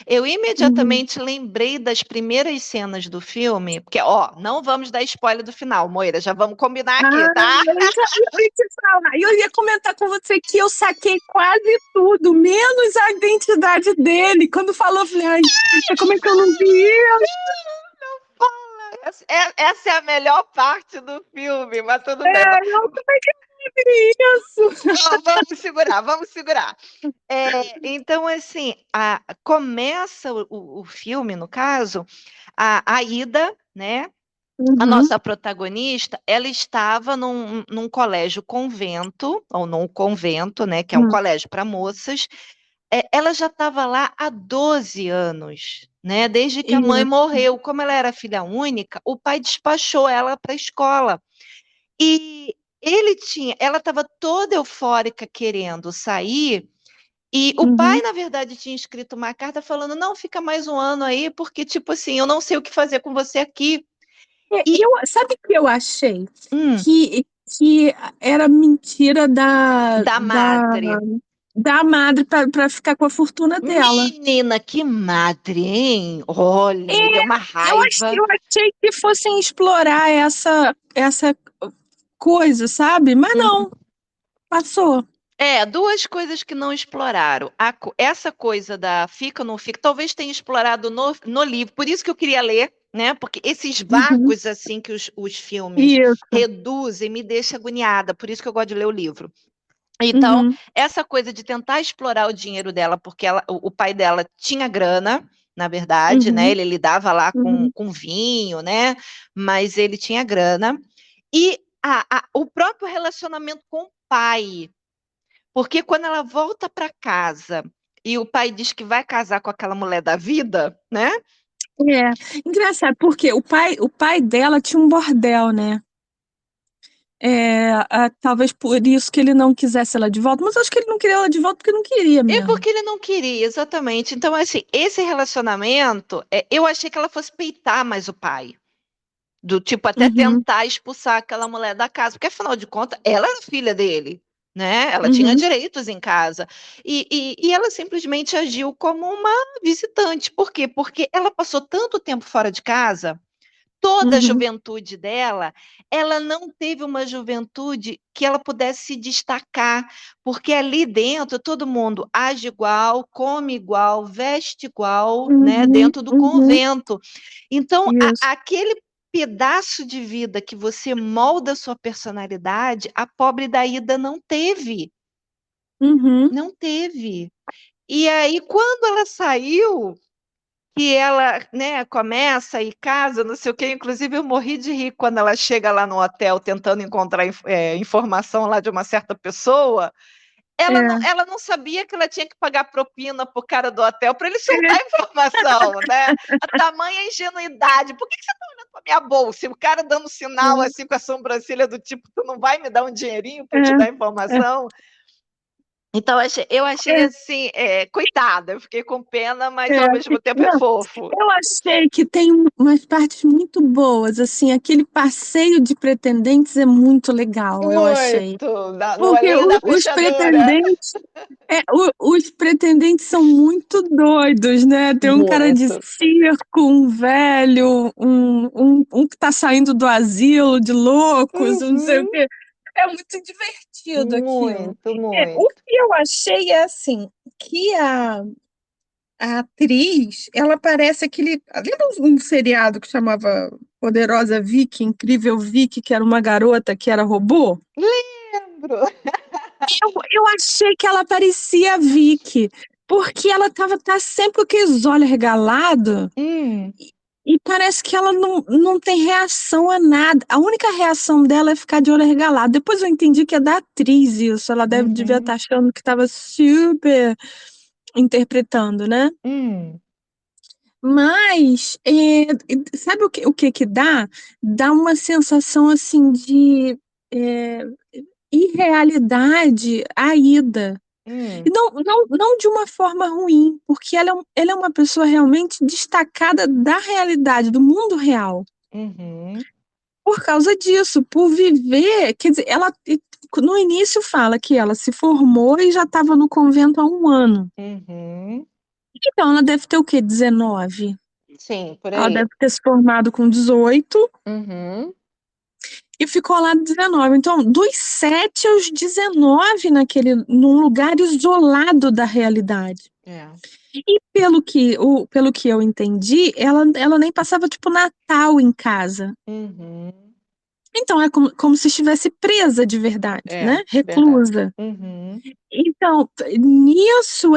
eu Uhum. imediatamente lembrei das primeiras cenas do filme, porque, ó, não vamos dar spoiler do final, Moira, já vamos combinar aqui, Ah, tá? eu ia te falar. Eu ia comentar com você que eu saquei quase tudo, menos a identidade dele. Quando falou, eu falei, ai, como é que eu não vi? Essa é a melhor parte do filme, mas tudo bem. Como é que eu não vi isso? Vamos segurar, vamos segurar. Então, assim, começa o filme, no caso, a Ida, né? A Uhum, nossa protagonista, ela estava num colégio convento, ou num convento, né? Que é um uhum, colégio para moças. Ela já estava lá há 12 anos, né? Desde que a mãe isso. morreu. Como ela era filha única, o pai despachou ela para a escola. E ela estava toda eufórica querendo sair. E o pai, Uhum. na verdade, tinha escrito uma carta falando: não, fica mais um ano aí, porque, tipo assim, eu não sei o que fazer com você aqui. E, Sabe o que eu achei? hum, Que que era mentira Da madre. da madre para ficar com a fortuna dela. Menina, que madre, hein? Olha, É, me deu uma raiva. eu achei que fossem explorar essa coisa, sabe? Mas não, passou. Duas coisas que não exploraram. Essa coisa da fica ou não fica, talvez tenha explorado no livro, por isso que eu queria ler, né? Porque esses Uhum. vácuos assim que os filmes Isso. reduzem me deixa agoniada, por isso que eu gosto de ler o livro. Então, Uhum. essa coisa de tentar explorar o dinheiro dela, porque o pai dela tinha grana, na verdade, né? Uhum. Ele lidava lá Uhum. com vinho, né? Mas ele tinha grana. E o próprio relacionamento com o pai. Porque quando ela volta para casa e o pai diz que vai casar com aquela mulher da vida, né? É, engraçado, porque o pai dela tinha um bordel, né? Talvez por isso que ele não quisesse ela de volta, mas acho que ele não queria ela de volta porque não queria É mesmo. porque ele não queria, exatamente. Então, assim, esse relacionamento, eu achei que ela fosse peitar mais o pai. Do tipo, até Uhum. tentar expulsar aquela mulher da casa, porque afinal de contas, ela era filha dele, né? Ela tinha Uhum. direitos em casa. E ela simplesmente agiu como uma visitante. Por quê? Porque ela passou tanto tempo fora de casa, toda a Uhum. juventude dela, ela não teve uma juventude que ela pudesse se destacar, porque ali dentro todo mundo age igual, come igual, veste igual, né, Uhum. dentro do Uhum. convento. Então, Isso. aquele pedaço de vida que você molda a sua personalidade, a pobre da Ida não teve, Uhum. não teve. E aí, quando ela saiu, que ela, né, começa e casa, não sei o quê. Inclusive, eu morri de rir quando ela chega lá no hotel tentando encontrar informação lá de uma certa pessoa. É. Ela não sabia que ela tinha que pagar propina pro cara do hotel para ele soltar a informação, né? A tamanha ingenuidade. Por que você está olhando para minha bolsa? E o cara dando sinal assim com a sobrancelha do tipo, tu não vai me dar um dinheirinho para eu te É. dar É. informação? Então, eu achei É. assim, coitada, eu fiquei com pena, mas É. ao mesmo tempo é Não, fofo. eu achei que tem umas partes muito boas, assim, aquele passeio de pretendentes é muito legal, eu achei. Muito, no Porque olhinho da os fechadura. pretendentes, os pretendentes são muito doidos, né? Tem um cara de Muito. circo, um velho, um que tá saindo do asilo de loucos, um não sei o Uhum. quê. É muito divertido aquilo. Muito, O muito. que eu achei é assim, que a atriz, ela parece aquele. Lembra um seriado que chamava Poderosa Vicky, Incrível Vicky, que era uma garota que era robô? Lembro. Eu achei que ela parecia a Vicky, porque ela tá sempre com aqueles olhos regalados Hum, e parece que ela não tem reação a nada. A única reação dela é ficar de olho regalado. Depois eu entendi que é da atriz isso. Ela devia estar uhum, achando que estava super interpretando, né? hum, Mas, sabe o que que dá? Dá uma sensação assim de é, irrealidade à Ida. E hum, não de uma forma ruim, porque ela é uma pessoa realmente destacada da realidade, do mundo real. uhum, Por causa disso, por viver, quer dizer, ela no início fala que ela se formou e já estava no convento há um ano. uhum. Então, ela deve ter o quê? 19? Sim, por Ela aí. deve ter se formado com 18 Uhum, e ficou lá 19. Então, dos 7 aos 19 num lugar isolado da realidade. é. E pelo que eu entendi, ela nem passava, tipo, Natal em casa. Uhum, Então, é como se estivesse presa de verdade, né? verdade. Reclusa. Uhum, Então, nisso,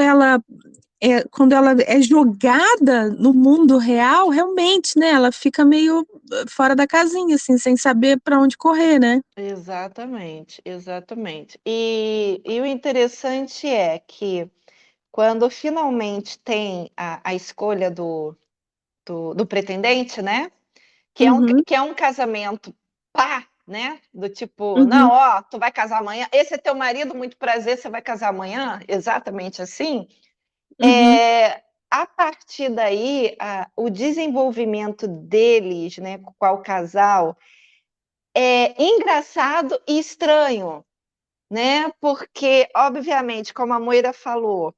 quando ela é jogada no mundo real, realmente, né? Ela fica meio fora da casinha, assim, sem saber para onde correr, né? exatamente, exatamente. E o interessante é que quando finalmente tem a escolha do pretendente, né? Uhum, Que é um casamento pá, né? Do tipo, não, uhum, ó, tu vai casar amanhã, esse é teu marido, muito prazer, você vai casar amanhã, exatamente assim. uhum, A partir daí, o desenvolvimento deles, né, qual casal, é engraçado e estranho, né? Porque, obviamente, como a Moira falou,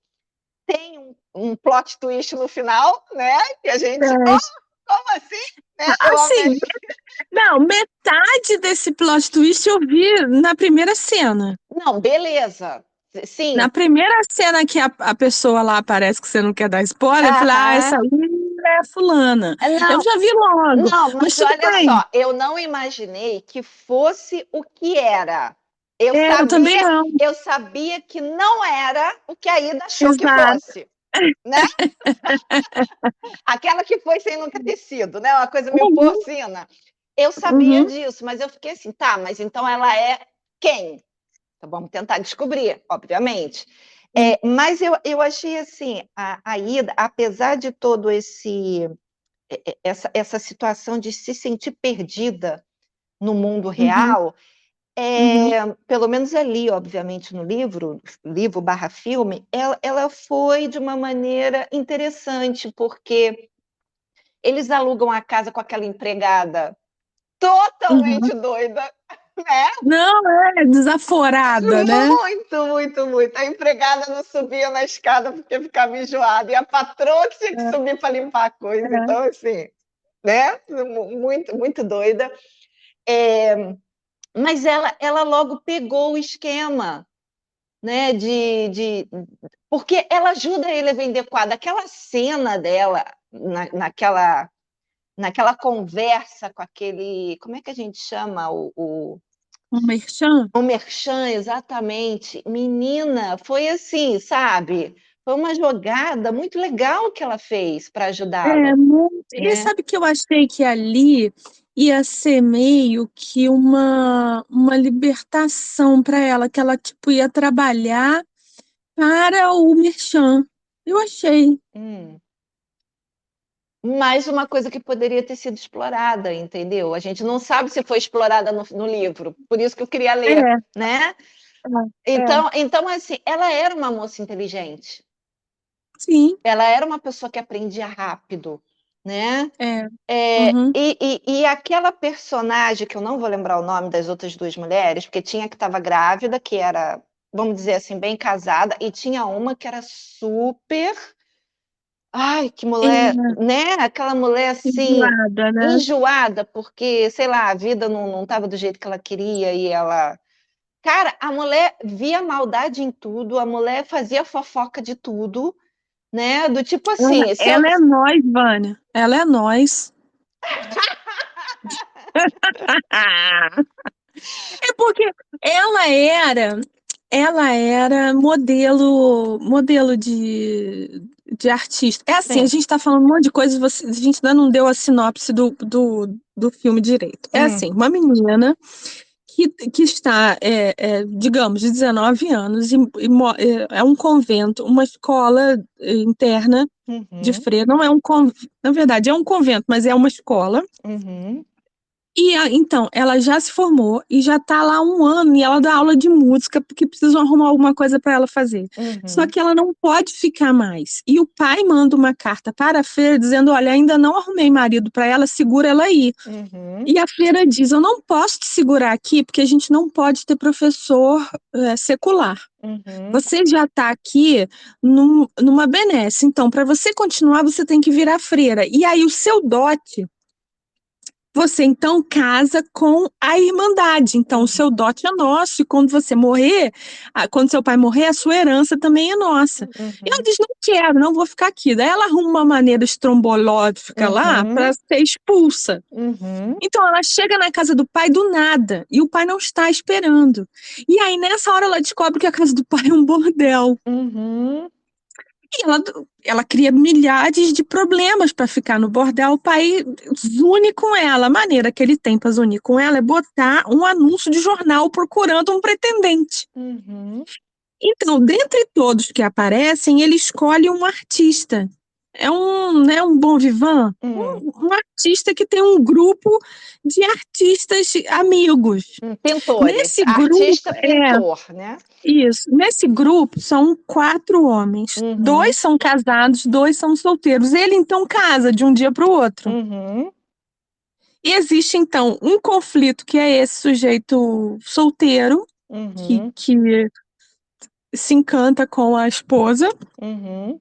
tem um plot twist no final, né? Que a gente, É. como assim? Né? Eu Assim, amei. não, metade desse plot twist eu vi na primeira cena. Não, beleza. Sim. Na primeira cena que a pessoa lá aparece, que você não quer dar spoiler, eu falei, essa aí é fulana. Eu Não, já vi logo, não, mas mas tudo olha bem. só, eu não imaginei que fosse o que era. Eu também não. Eu sabia que não era o que a Ida achou que Exato. fosse, né? Aquela que foi sem nunca ter sido, né? Uma coisa meio Uhum, porcina. Eu sabia uhum, disso, mas eu fiquei assim, tá, mas então ela é quem? Então vamos tentar descobrir, obviamente. Mas eu achei assim, a Ida, apesar de todo essa situação de se sentir perdida no mundo uhum, real, uhum, pelo menos ali, obviamente, no livro/filme, ela foi de uma maneira interessante, porque eles alugam a casa com aquela empregada uhum. totalmente doida, né? Não, é desaforada, né? Muito, muito, muito. A empregada não subia na escada porque ficava enjoada, e a patroa que tinha que É, subir para limpar a coisa. é. Então, assim, né? Muito, muito doida. É, mas ela logo pegou o esquema, né? Porque ela ajuda ele a vender quadro. Aquela cena dela, naquela conversa com aquele. Como é que a gente chama Um merchan? o merchan, exatamente. Menina, foi assim, sabe? Foi uma jogada muito legal que ela fez para ajudá-lo, Muito. E né? sabe que eu achei que ali ia ser meio que uma libertação para ela, que ela tipo ia trabalhar para o merchan. Eu achei. Hum. Mais uma coisa que poderia ter sido explorada, entendeu? A gente não sabe se foi explorada no livro, por isso que eu queria ler, É, né? é, Então, assim, ela era uma moça inteligente, sim, ela era uma pessoa que aprendia rápido, né? é. Uhum, E aquela personagem, que eu não vou lembrar o nome das outras duas mulheres, porque tinha que estava grávida, que era, vamos dizer assim, bem casada, e tinha uma que era super. Ai, que mulher, é, né? Aquela mulher assim, enjoada, né? enjoada, porque, sei lá, a vida não estava do jeito que ela queria e ela. Cara, a mulher via maldade em tudo, a mulher fazia fofoca de tudo, né? Do tipo Ela, assim, se eu. ela é nós, Vânia. Ela é nós. É porque ela era, ela era modelo de artista. É assim, a Sim. gente está falando um monte de coisa, a gente ainda não deu a sinopse do filme direito. É Hum, assim, uma menina que está, digamos, de 19 anos é um convento, uma escola interna de uhum, freira. Não é um convento, na verdade, é um convento, mas é uma escola. uhum, E então, ela já se formou e já está lá há um ano e ela dá aula de música porque precisam arrumar alguma coisa para ela fazer. Só uhum, que ela não pode ficar mais. E o pai manda uma carta para a freira dizendo: Olha, ainda não arrumei marido para ela, segura ela aí. uhum, E a freira diz: Eu não posso te segurar aqui porque a gente não pode ter professor secular. uhum, Você já está aqui numa benesse. Então, para você continuar, você tem que virar freira. E aí, o seu dote você então casa com a Irmandade. Então, o uhum, seu dote é nosso, e quando você morrer, quando seu pai morrer, a sua herança também é nossa. E ela uhum, diz: Não quero, não vou ficar aqui. Daí ela arruma uma maneira estrombolófica lá para uhum, ser expulsa. uhum, Então, ela chega na casa do pai do nada, e o pai não está esperando. E aí, nessa hora, ela descobre que a casa do pai é um bordel. uhum, E ela cria milhares de problemas para ficar no bordel. O pai zune com ela. A maneira que ele tem para zunir com ela é botar um anúncio de jornal procurando um pretendente. uhum, Então, dentre todos que aparecem, ele escolhe um artista. É um bom vivant, uhum. um artista que tem um grupo de artistas amigos. Pintores, Nesse grupo, artista pintor, né? nesse grupo são 4 homens. Uhum, 2 são casados, 2 são solteiros. Ele então casa de um dia para o outro. uhum, E existe, então, um conflito que é esse sujeito solteiro, Uhum, que se encanta com a esposa, uhum,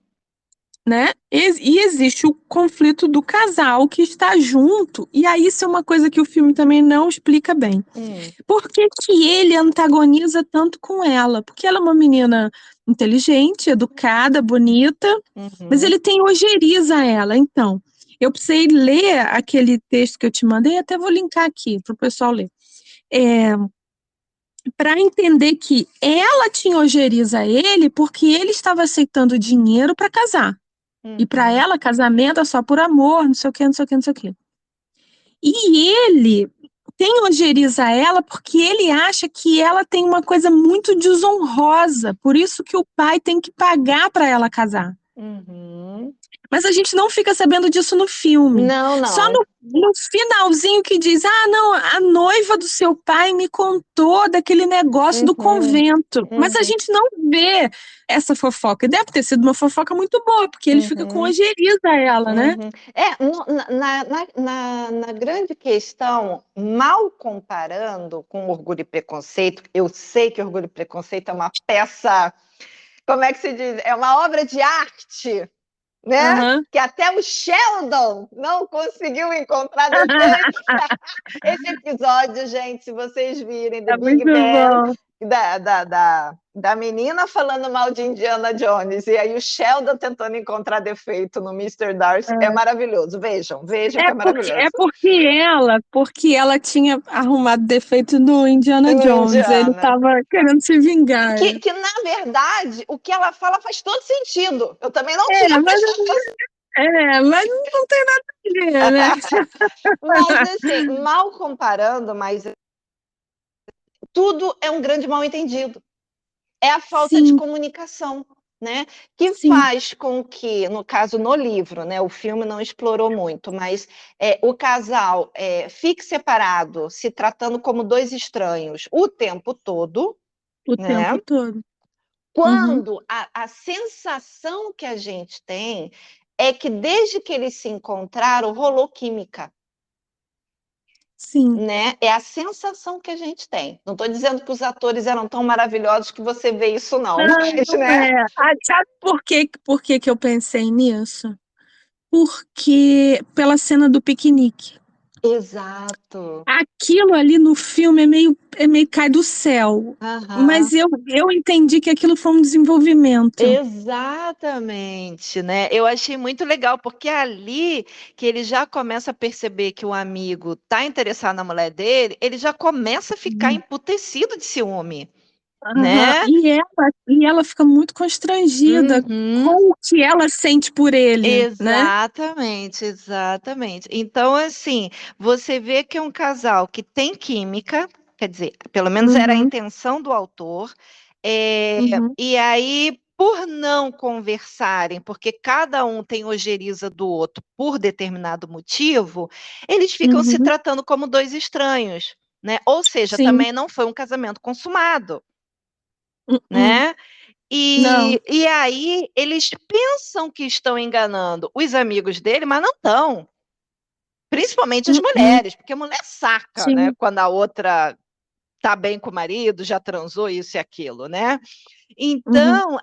né? E existe o conflito do casal que está junto, e aí isso é uma coisa que o filme também não explica bem. hum, Por que que ele antagoniza tanto com ela? Porque ela é uma menina inteligente, educada, bonita, mas uhum, ele tem ojeriza a ela. Então, eu precisei ler aquele texto que eu te mandei, até vou linkar aqui para o pessoal ler. Para entender que ela tinha ojeriza a ele porque ele estava aceitando dinheiro para casar. E para uhum, ela, casamento é só por amor, não sei o quê, não sei o quê, não sei o quê. E ele tem ojeriza a ela porque ele acha que ela tem uma coisa muito desonrosa, por isso que o pai tem que pagar para ela casar. uhum. Mas a gente não fica sabendo disso no filme. Não, Só não. no finalzinho que diz: ah, não, a noiva do seu pai me contou daquele negócio do Uhum, convento. Mas a uhum, gente não vê essa fofoca. E deve ter sido uma fofoca muito boa, porque ele fica com uhum. ojeriza a ela, né? Uhum. Na grande questão, mal comparando com Orgulho e Preconceito, eu sei que Orgulho e Preconceito é uma peça, como é que se diz? É uma obra de arte, né? Aham. Que até o Sheldon não conseguiu encontrar defeito. Esse episódio, gente, se vocês virem do É Big muito Bang, bom. da menina falando mal de Indiana Jones, e aí o Sheldon tentando encontrar defeito no Mister Darcy, é maravilhoso. Vejam, vejam que é maravilhoso. Porque ela tinha arrumado defeito no Indiana No Jones. Ele Indiana. estava querendo se vingar. Que, na verdade, o que ela fala faz todo sentido. Eu também não É, tinha mas, prestado atenção. mas não tem nada a ver, né? Mas, assim, mal comparando, mas tudo é um grande mal-entendido. É a falta de Sim, comunicação, né? Que sim. faz com que, no caso, no livro, né? O filme não explorou muito, mas o casal fique separado, se tratando como dois estranhos o tempo todo, O tempo né? todo. Uhum. Quando a sensação que a gente tem é que desde que eles se encontraram, rolou química. Sim. Né? É a sensação que a gente tem. Não estou dizendo que os atores eram tão maravilhosos que você vê isso, não, Não, mas, não né? é. Ah, sabe por que que eu pensei nisso? Porque pela cena do piquenique. Exato. Aquilo ali no filme é meio cai do céu. Aham. Mas eu entendi que aquilo foi um desenvolvimento. Exatamente, né? Eu achei muito legal, porque é ali que ele já começa a perceber que o amigo tá interessado na mulher dele, ele já começa a ficar Uhum. emputecido de ciúme, Aham. né? E ela fica muito constrangida Uhum. com o que ela sente por ele, né? Exatamente, exatamente. Então, assim, você vê que é um casal que tem química, quer dizer, pelo menos era a Uhum, intenção do autor, uhum, e aí, por não conversarem, porque cada um tem ojeriza do outro por determinado motivo, eles ficam se uhum. tratando como dois estranhos, né? Ou seja, Sim. também não foi um casamento consumado, Uhum. né? Não. E aí eles pensam que estão enganando os amigos dele, mas não estão. Principalmente as Uhum. mulheres, porque a mulher saca, né? Sim. Quando a outra tá bem com o marido, já transou isso e aquilo, né? Uhum. Então,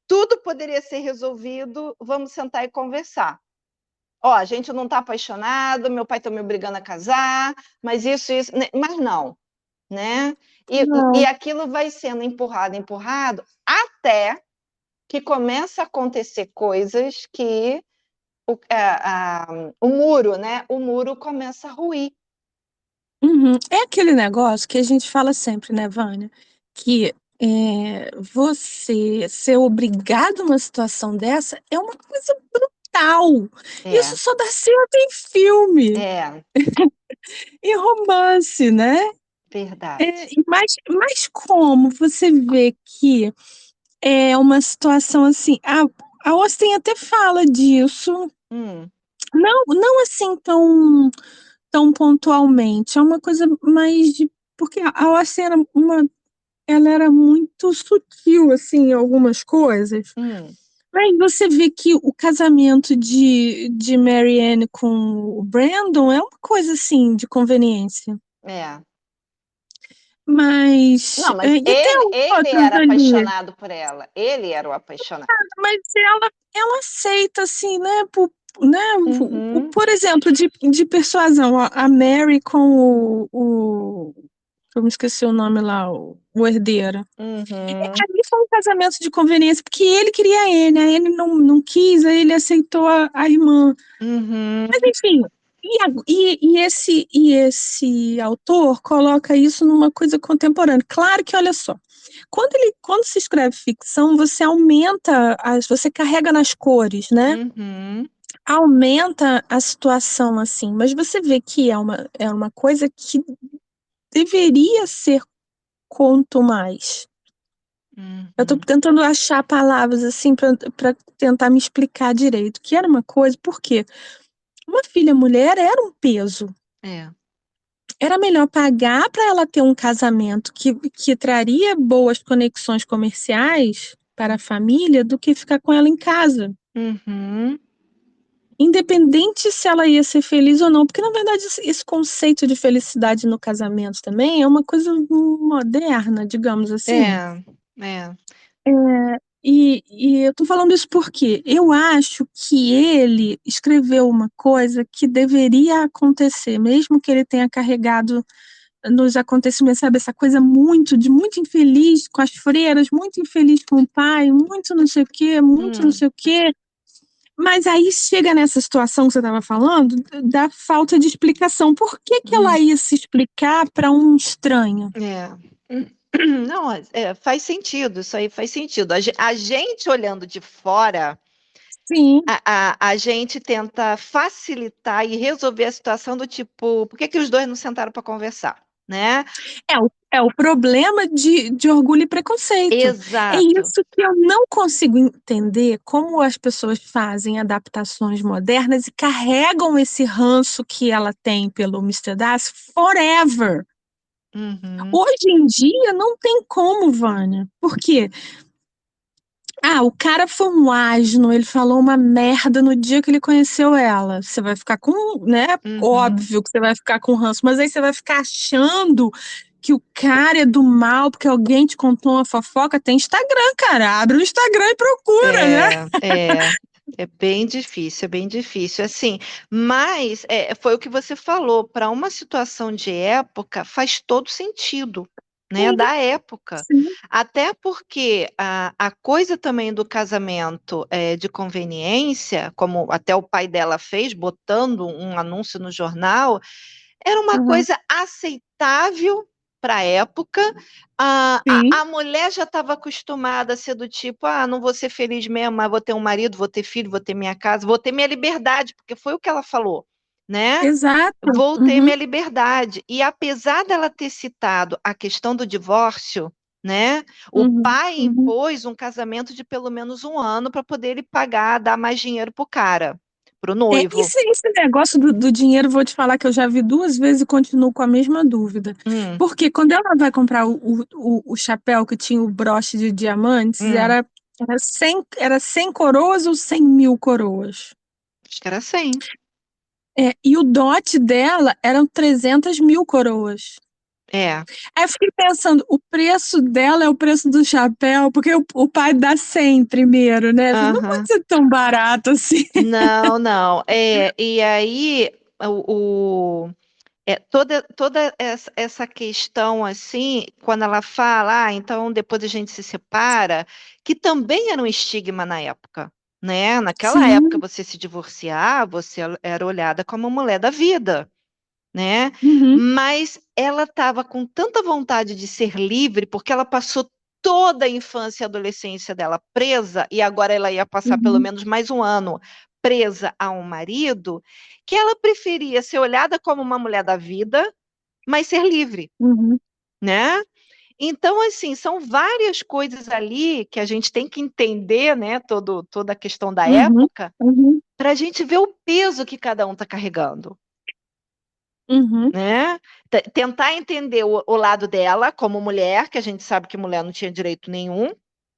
tudo poderia ser resolvido. Vamos sentar e conversar. Ó, a gente não está apaixonado, meu pai está me obrigando a casar, mas isso, né? Mas não, né? E Não. aquilo vai sendo empurrado, empurrado, até que começa a acontecer coisas que o muro, né? O muro começa a ruir. Uhum. É aquele negócio que a gente fala sempre, né, Vânia? Que você ser obrigado a uma situação dessa é uma coisa brutal. Isso É, só dá certo em filme, é, em romance, né? verdade. Mas como você vê que é uma situação assim, a Austin até fala disso, Hum, não assim tão pontualmente, é uma coisa mais de porque a Austin ela era muito sutil assim em algumas coisas, hum, Mas você vê que o casamento de Marianne com o Brandon é uma coisa assim de conveniência. É. Mas Não, mas e até ele outros era ali. apaixonado por ela. Ele era o apaixonado. Mas ela aceita assim, né? Né? Uhum, Por exemplo, de persuasão, a Mary com eu me esqueci o nome lá, o herdeiro. uhum, Ali foi um casamento de conveniência, porque ele queria ele, aí ele não quis, aí ele aceitou a irmã. uhum, Mas enfim, e esse autor coloca isso numa coisa contemporânea. Claro que, olha só, quando se escreve ficção, você aumenta, você carrega nas cores, né? uhum, Aumenta a situação assim, mas você vê que é uma coisa que deveria ser quanto mais. Eu estou uhum. tentando achar palavras assim para tentar me explicar direito, que era uma coisa, porque uma filha mulher era um peso. É. Era melhor pagar para ela ter um casamento que traria boas conexões comerciais para a família do que ficar com ela em casa. Uhum. Independente se ela ia ser feliz ou não, porque na verdade esse conceito de felicidade no casamento também é uma coisa moderna, digamos assim. É, é. E eu tô falando isso porque eu acho que ele escreveu uma coisa que deveria acontecer, mesmo que ele tenha carregado nos acontecimentos, sabe, essa coisa muito infeliz com as freiras, muito infeliz com o pai, muito não sei o quê, muito não Hum, sei o quê. Mas aí chega nessa situação que você estava falando, da falta de explicação. Por que que ela hum, ia se explicar para um estranho? é. Não, faz sentido, isso aí faz sentido. A gente olhando de fora, Sim, a gente tenta facilitar e resolver a situação do tipo, por que que os dois não sentaram para conversar, né? é o problema de orgulho e preconceito. É Exato. isso que eu não consigo entender, como as pessoas fazem adaptações modernas e carregam esse ranço que ela tem pelo Mister Darcy forever. Uhum, Hoje em dia não tem como, Vânia. Por quê? O cara foi um asno, ele falou uma merda no dia que ele conheceu ela. Você vai ficar com, né? uhum. Óbvio que você vai ficar com ranço, mas aí você vai ficar achando que o cara é do mal porque alguém te contou uma fofoca. Tem Instagram, cara. Abre o Instagram e procura, né? É bem difícil, é bem difícil. Assim, mas foi o que você falou, para uma situação de época faz todo sentido, né? Sim, Da época. sim. Até porque a coisa também do casamento de conveniência, como até o pai dela fez, botando um anúncio no jornal, era uma Uhum, coisa aceitável para a época. A, sim. a, a mulher já estava acostumada a ser do tipo: não vou ser feliz mesmo, mas vou ter um marido, vou ter filho, vou ter minha casa, vou ter minha liberdade, porque foi o que ela falou, né? Exato. Vou ter Uhum, minha liberdade. E apesar dela ter citado a questão do divórcio, né? O uhum, pai uhum. impôs um casamento de pelo menos um ano para poder ele pagar, dar mais dinheiro pro cara, pro noivo. Esse negócio do dinheiro, vou te falar que eu já vi 2 vezes e continuo com a mesma dúvida. Hum, Porque quando ela vai comprar o chapéu que tinha o broche de diamantes, hum. era 100 coroas ou 100.000 coroas? Acho que era 100. E o dote dela eram 300.000 coroas. É. Aí eu fiquei pensando, o preço dela é o preço do chapéu, porque o pai dá 100 primeiro, né? Eu falei, não pode Aham. ser tão barato assim. Não, não. E aí, toda essa questão, assim, quando ela fala, então depois a gente se separa, que também era um estigma na época, né? Naquela época, Sim. você se divorciar, você era olhada como mulher da vida, né? Uhum, Mas ela estava com tanta vontade de ser livre, porque ela passou toda a infância e adolescência dela presa, e agora ela ia passar pelo uhum, menos mais um ano presa a um marido, que ela preferia ser olhada como uma mulher da vida, mas ser livre, uhum, né? Então, assim, são várias coisas ali que a gente tem que entender, né? Toda a questão da uhum, época, uhum, para a gente ver o peso que cada um está carregando. uhum. Né? Tentar entender o lado dela como mulher, que a gente sabe que mulher não tinha direito nenhum,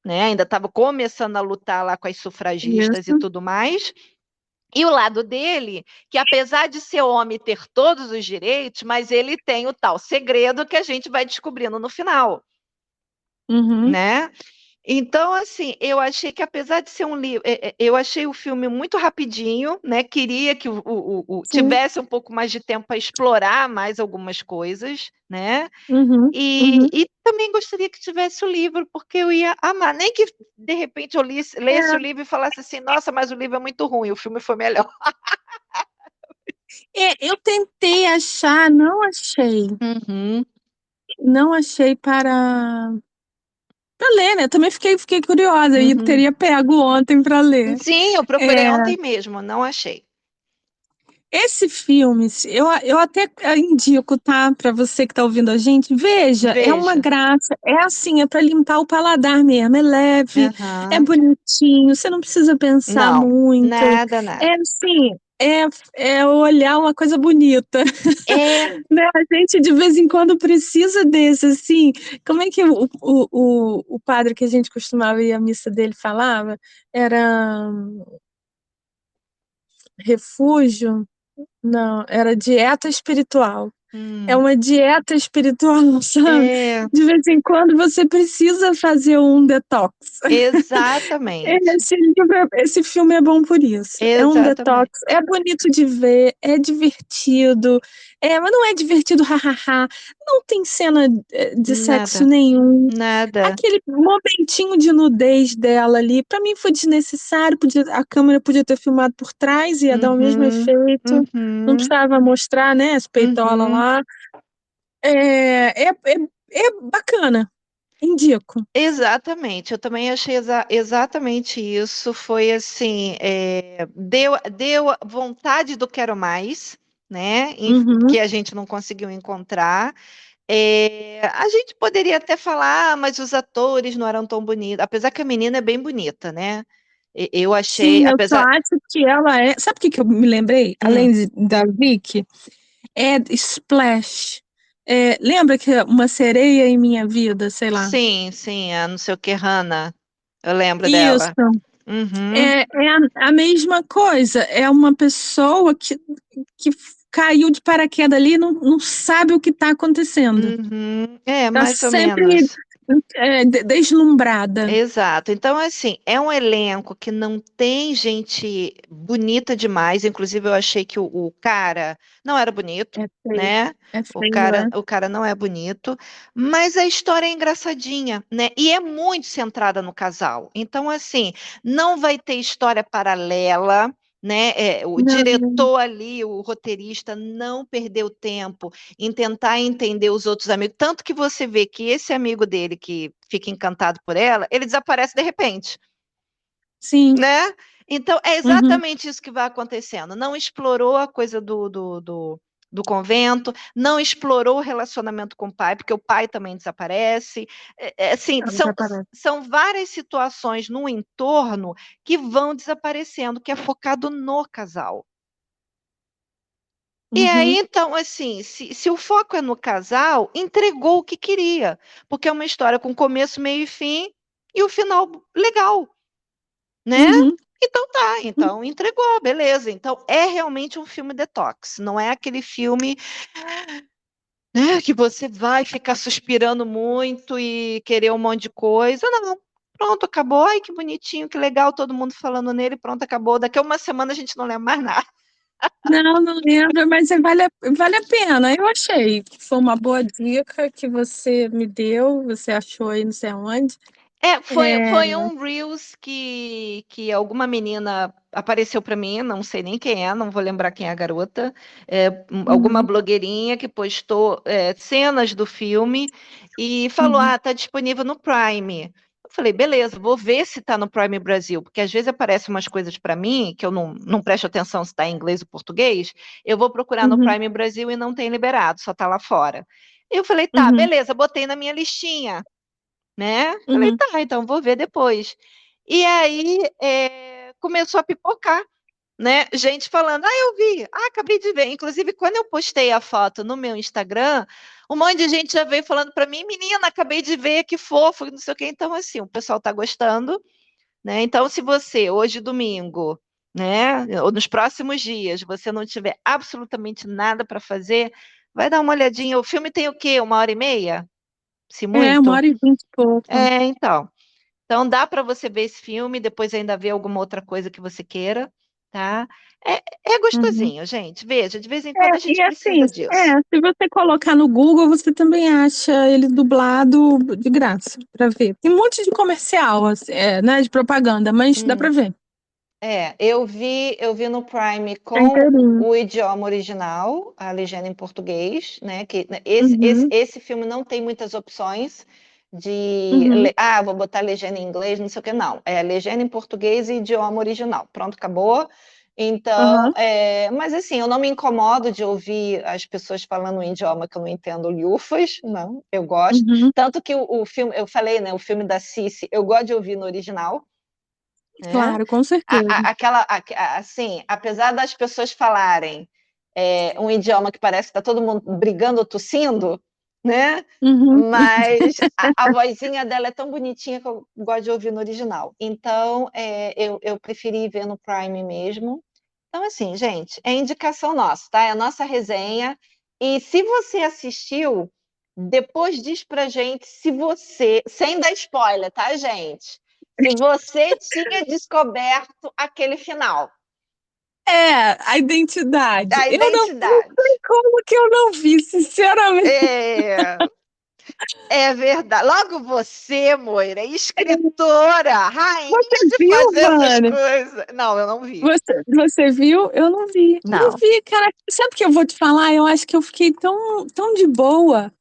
né? Ainda estava começando a lutar lá com as sufragistas e Isso. tudo mais. E o lado dele, que apesar de ser homem e ter todos os direitos, mas ele tem o tal segredo que a gente vai descobrindo no final, Uhum. né? Então, assim, eu achei que apesar de ser um livro, eu achei o filme muito rapidinho, né? Queria que Sim. tivesse um pouco mais de tempo para explorar mais algumas coisas, né? Uhum. Uhum. E também gostaria que tivesse o livro, porque eu ia amar. Nem que de repente eu lesse o É, livro e falasse assim, nossa, mas o livro é muito ruim, o filme foi melhor. eu tentei achar, não achei. Uhum, Não achei para ler, né? Também fiquei curiosa e uhum. teria pego ontem para ler. Sim, eu procurei É, ontem mesmo, não achei. esse filme, eu até indico, tá? Para você que tá ouvindo a gente, veja, é uma Veja. graça. É assim, é para limpar o paladar mesmo. É leve, é Aham. bonitinho, você não precisa pensar Não, muito. nada, nada. É assim, é olhar uma coisa bonita. É, Né? A gente de vez em quando precisa desse, assim. Como é que o padre que a gente costumava ir à missa dele falava? Era refúgio? Não, era dieta espiritual. É hum, uma dieta espiritual, sabe? é, De vez em quando você precisa fazer um detox. exatamente, Esse filme é bom por isso. É um detox, exatamente. é bonito de ver, é divertido, mas não é divertido, hahaha. Não tem cena de sexo Nada, nenhum. nada. Aquele momentinho de nudez dela ali, pra mim foi desnecessário. A câmera podia ter filmado por trás, ia dar o mesmo Uhum, efeito. Não uhum, precisava mostrar, né, as peitolas uhum. lá. É bacana, indico. Exatamente, eu também achei exatamente isso. Foi assim, deu vontade do quero mais, né? Uhum. Que a gente não conseguiu encontrar. A gente poderia até falar, mas os atores não eram tão bonitos, apesar que a menina é bem bonita, né? Eu achei, Sim, eu só apesar. acho que ela é. Sabe o que que eu me lembrei? Hum, Da Vicky? É Splash. Lembra que uma sereia em minha vida, sei lá. sim, sim, a não sei o que, Hannah, eu lembro Isso. dela. Uhum, É a mesma coisa. É uma pessoa que caiu de paraquedas ali e não sabe o que está acontecendo. uhum, Está mais ou sempre menos. deslumbrada. Exato. Então, assim, é um elenco que não tem gente bonita demais. Inclusive, eu achei que o cara não era bonito, É feio. né? É feio, é. O cara não é bonito, mas a história é engraçadinha, né? E é muito centrada no casal. Então, assim, não vai ter história paralela. Né? O Não, diretor ali, o roteirista, não perdeu tempo em tentar entender os outros amigos. Tanto que você vê que esse amigo dele que fica encantado por ela, ele desaparece de repente, sim. né? Então, é Uhum. exatamente isso que vai acontecendo. Não explorou a coisa do convento, não explorou o relacionamento com o pai, porque o pai também desaparece. Assim, Ela desaparece. são várias situações no entorno que vão desaparecendo, que é focado no casal. E aí, Uhum. então, assim, se o foco é no casal, entregou o que queria, porque é uma história com começo, meio e fim, e o final legal, né? Uhum. Então tá, então entregou, beleza. Então é realmente um filme detox, não é aquele filme, né, que você vai ficar suspirando muito e querer um monte de coisa. Não. Pronto, acabou. Ai, que bonitinho, que legal, todo mundo falando nele, pronto, acabou. Daqui a uma semana a gente não lembra mais nada. Não lembro, mas vale a pena. Eu achei que foi uma boa dica que você me deu, você achou aí não sei aonde. É, Foi um Reels que alguma menina apareceu para mim, não sei nem quem é, não vou lembrar quem é a garota, alguma uhum, blogueirinha que postou cenas do filme e falou: uhum, Ah, tá disponível no Prime. Eu falei, beleza, vou ver se tá no Prime Brasil, porque às vezes aparecem umas coisas para mim que eu não presto atenção se está em inglês ou português. Eu vou procurar no uhum, Prime Brasil e não tem liberado, só tá lá fora. Eu falei, tá, uhum, beleza, botei na minha listinha, né? Falei, uhum. tá, então vou ver depois. E aí começou a pipocar. né? Gente falando, eu vi, acabei de ver. Inclusive, quando eu postei a foto no meu Instagram, um monte de gente já veio falando para mim, menina, acabei de ver, que fofo, não sei o quê. Então, assim, o pessoal tá gostando, né? Então, se você, hoje domingo, né, ou nos próximos dias, você não tiver absolutamente nada para fazer, vai dar uma olhadinha. O filme tem o quê? 1h30? Se É, uma muito? hora e vinte e pouco. Então. Então dá para você ver esse filme, depois ainda ver alguma outra coisa que você queira, tá? É Uhum. gostosinho, gente. Veja, de vez em quando a E gente assim, precisa disso. se você colocar no Google, você também acha ele dublado de graça para ver. Tem um monte de comercial, assim, né, de propaganda, mas dá Hum, para ver. eu vi no Prime É com inteirinho. o idioma original, a legenda em português, né? Que né, esse, esse, Uhum, esse filme não tem muitas opções de uhum, vou botar legenda em inglês, não sei o que, não. É legenda em português e idioma original. Pronto, acabou. Então, aham, mas assim, eu não me incomodo de ouvir as pessoas falando um idioma que eu não entendo lhufas, não, eu gosto. uhum. Tanto que o filme, eu falei, né, o filme da Cici, eu gosto de ouvir no original, né? Claro, com certeza. Assim, apesar das pessoas falarem um idioma que parece que está todo mundo brigando ou tossindo, né? Uhum. Mas a vozinha dela é tão bonitinha que eu gosto de ouvir no original. Então, eu preferi ver no Prime mesmo. Então, assim, gente, é indicação nossa, tá? É a nossa resenha. E se você assistiu, depois diz pra gente se você, sem dar spoiler, tá, gente? Se você tinha descoberto aquele final, A identidade. a Eu não identidade. sei como que eu não vi, sinceramente. É, é verdade. Logo você, Moira, escritora, Você rainha de viu, fazer essas Vânia? coisas. Não, eu não vi. Você viu? Eu não vi. Não Não. vi, cara. Sabe o que eu vou te falar? Eu acho que eu fiquei tão de boa,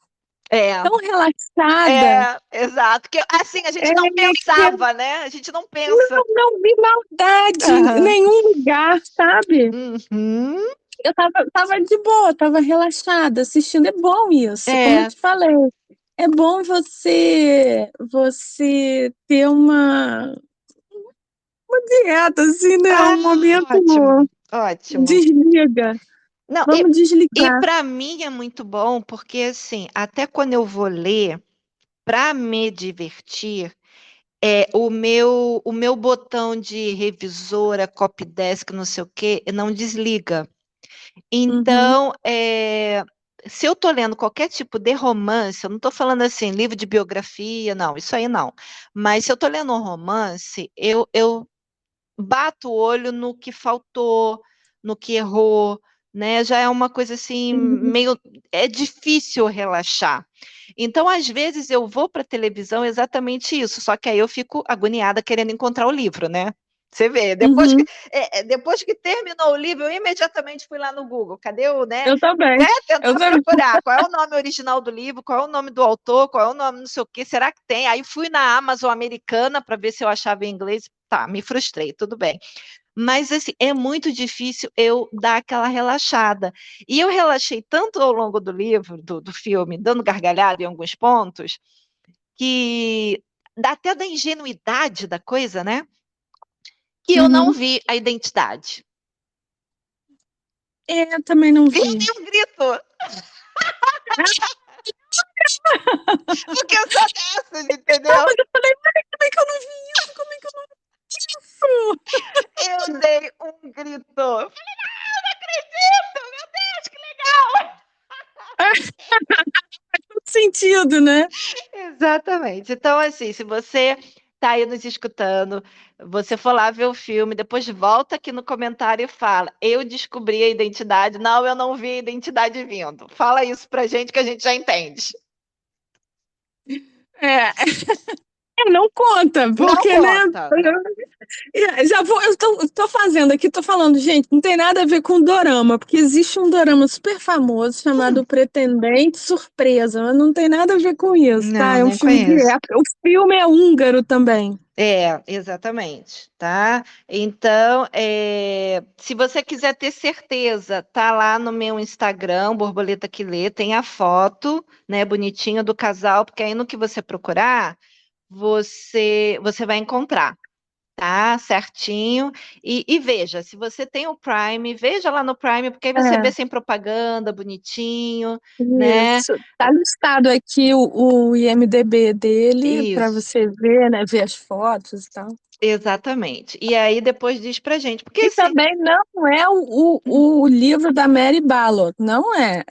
É, tão relaxada. exato. Que, assim, a É, gente não que eu pensava, né? A gente não pensa. não vi maldade em Aham. nenhum lugar, sabe? Uhum. Eu tava de boa, tava relaxada, assistindo. É bom isso, como eu É. te falei. É bom você ter uma dieta, assim, né? Ah, Um momento ótimo, ótimo. desliga. Não, Vamos e desligar. para mim é muito bom, porque assim, até quando eu vou ler, para me divertir, o meu botão de revisora, copydesk, não sei o quê, não desliga. Uhum, Então, se eu estou lendo qualquer tipo de romance, eu não estou falando assim, livro de biografia, não, isso aí não. Mas se eu estou lendo um romance, eu bato o olho no que faltou, no que errou, né? Já é uma coisa assim, uhum. meio. É difícil relaxar. Então, às vezes, eu vou para a televisão exatamente isso, só que aí eu fico agoniada querendo encontrar o livro, né? Você vê, Uhum. depois que terminou o livro, eu imediatamente fui lá no Google. Cadê o, né? Eu também. Eu Tentar também. procurar qual é o nome original do livro, qual é o nome do autor, qual é o nome não sei o quê, será que tem? Aí fui na Amazon americana para ver se eu achava em inglês. Tá, me frustrei, tudo bem. Mas assim, é muito difícil eu dar aquela relaxada. E eu relaxei tanto ao longo do livro, do filme, dando gargalhada em alguns pontos, que dá até da ingenuidade da coisa, né? Que eu não Uhum. vi a identidade. Eu também não E eu vi. dei um grito, porque eu sou dessas, Não, entendeu? mas eu falei, "Ai, como é que eu não vi isso? Como é que eu não vi isso?" Eu dei um grito. Eu falei, não, não acredito, meu Deus, que legal! Faz sentido, né? Exatamente. Então, assim, se você está aí nos escutando, você for lá ver o filme, depois volta aqui no comentário e fala: Eu descobri a identidade. Não, eu não vi a identidade vindo. Fala isso pra gente que a gente já entende. É, não conta, Não porque, né? conta. Já vou, eu tô fazendo aqui, tô falando, gente, não tem nada a ver com dorama, porque existe um dorama super famoso chamado Pretendente Surpresa, mas não tem nada a ver com isso, tá? Não, É um nem filme de conheço. época. O filme é húngaro também. Exatamente, tá? Então, se você quiser ter certeza, tá lá no meu Instagram, Borboleta que Lê, tem a foto, né, bonitinha do casal, porque aí no que você procurar, você vai encontrar. Tá certinho. E veja, se você tem o Prime, veja lá no Prime, porque aí você vê sem propaganda, bonitinho, né? Isso. Tá listado aqui o IMDb dele para Isso, você ver, né? Ver as fotos e tal. exatamente. E aí depois diz pra gente, porque E assim, também não é o livro da Mary Ballot, não é.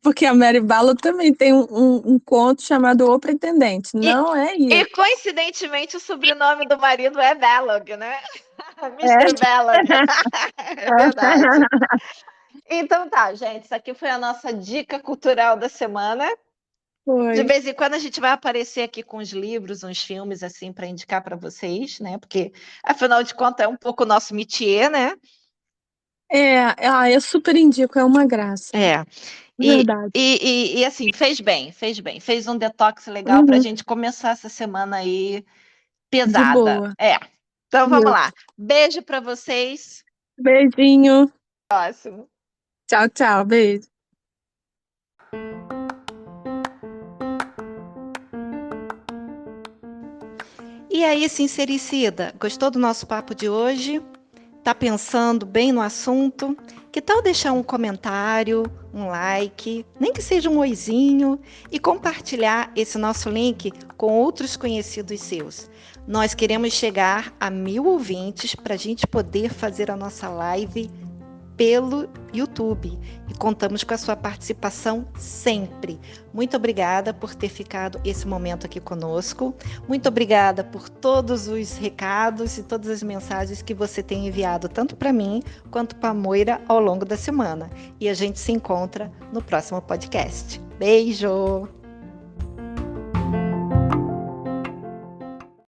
Porque a Mary Ballot também tem um conto chamado O Pretendente, e, não é e isso. coincidentemente o sobrenome do marido é Bellog, né? É. Mr. Bellog. É verdade. Então tá, gente, isso aqui foi a nossa dica cultural da semana. De Foi. vez em quando a gente vai aparecer aqui com os livros, uns filmes assim para indicar para vocês, né? Porque afinal de contas é um pouco o nosso métier, né? Eu super indico, é uma graça. É. E, Verdade. e assim, fez bem, fez bem. Fez um detox legal para a Uhum. gente começar essa semana aí De pesada. boa. É. Então vamos lá. Isso. Beijo para vocês. Beijinho. Próximo. Tchau, tchau. Beijo. E aí, sincericida, gostou do nosso papo de hoje? Tá pensando bem no assunto? Que tal deixar um comentário, um like, nem que seja um oizinho, e compartilhar esse nosso link com outros conhecidos seus? Nós queremos chegar a 1000 ouvintes para a gente poder fazer a nossa live pelo YouTube e contamos com a sua participação sempre. Muito obrigada por ter ficado esse momento aqui conosco. Muito obrigada por todos os recados e todas as mensagens que você tem enviado tanto para mim quanto para a Moira ao longo da semana. E a gente se encontra no próximo podcast. Beijo!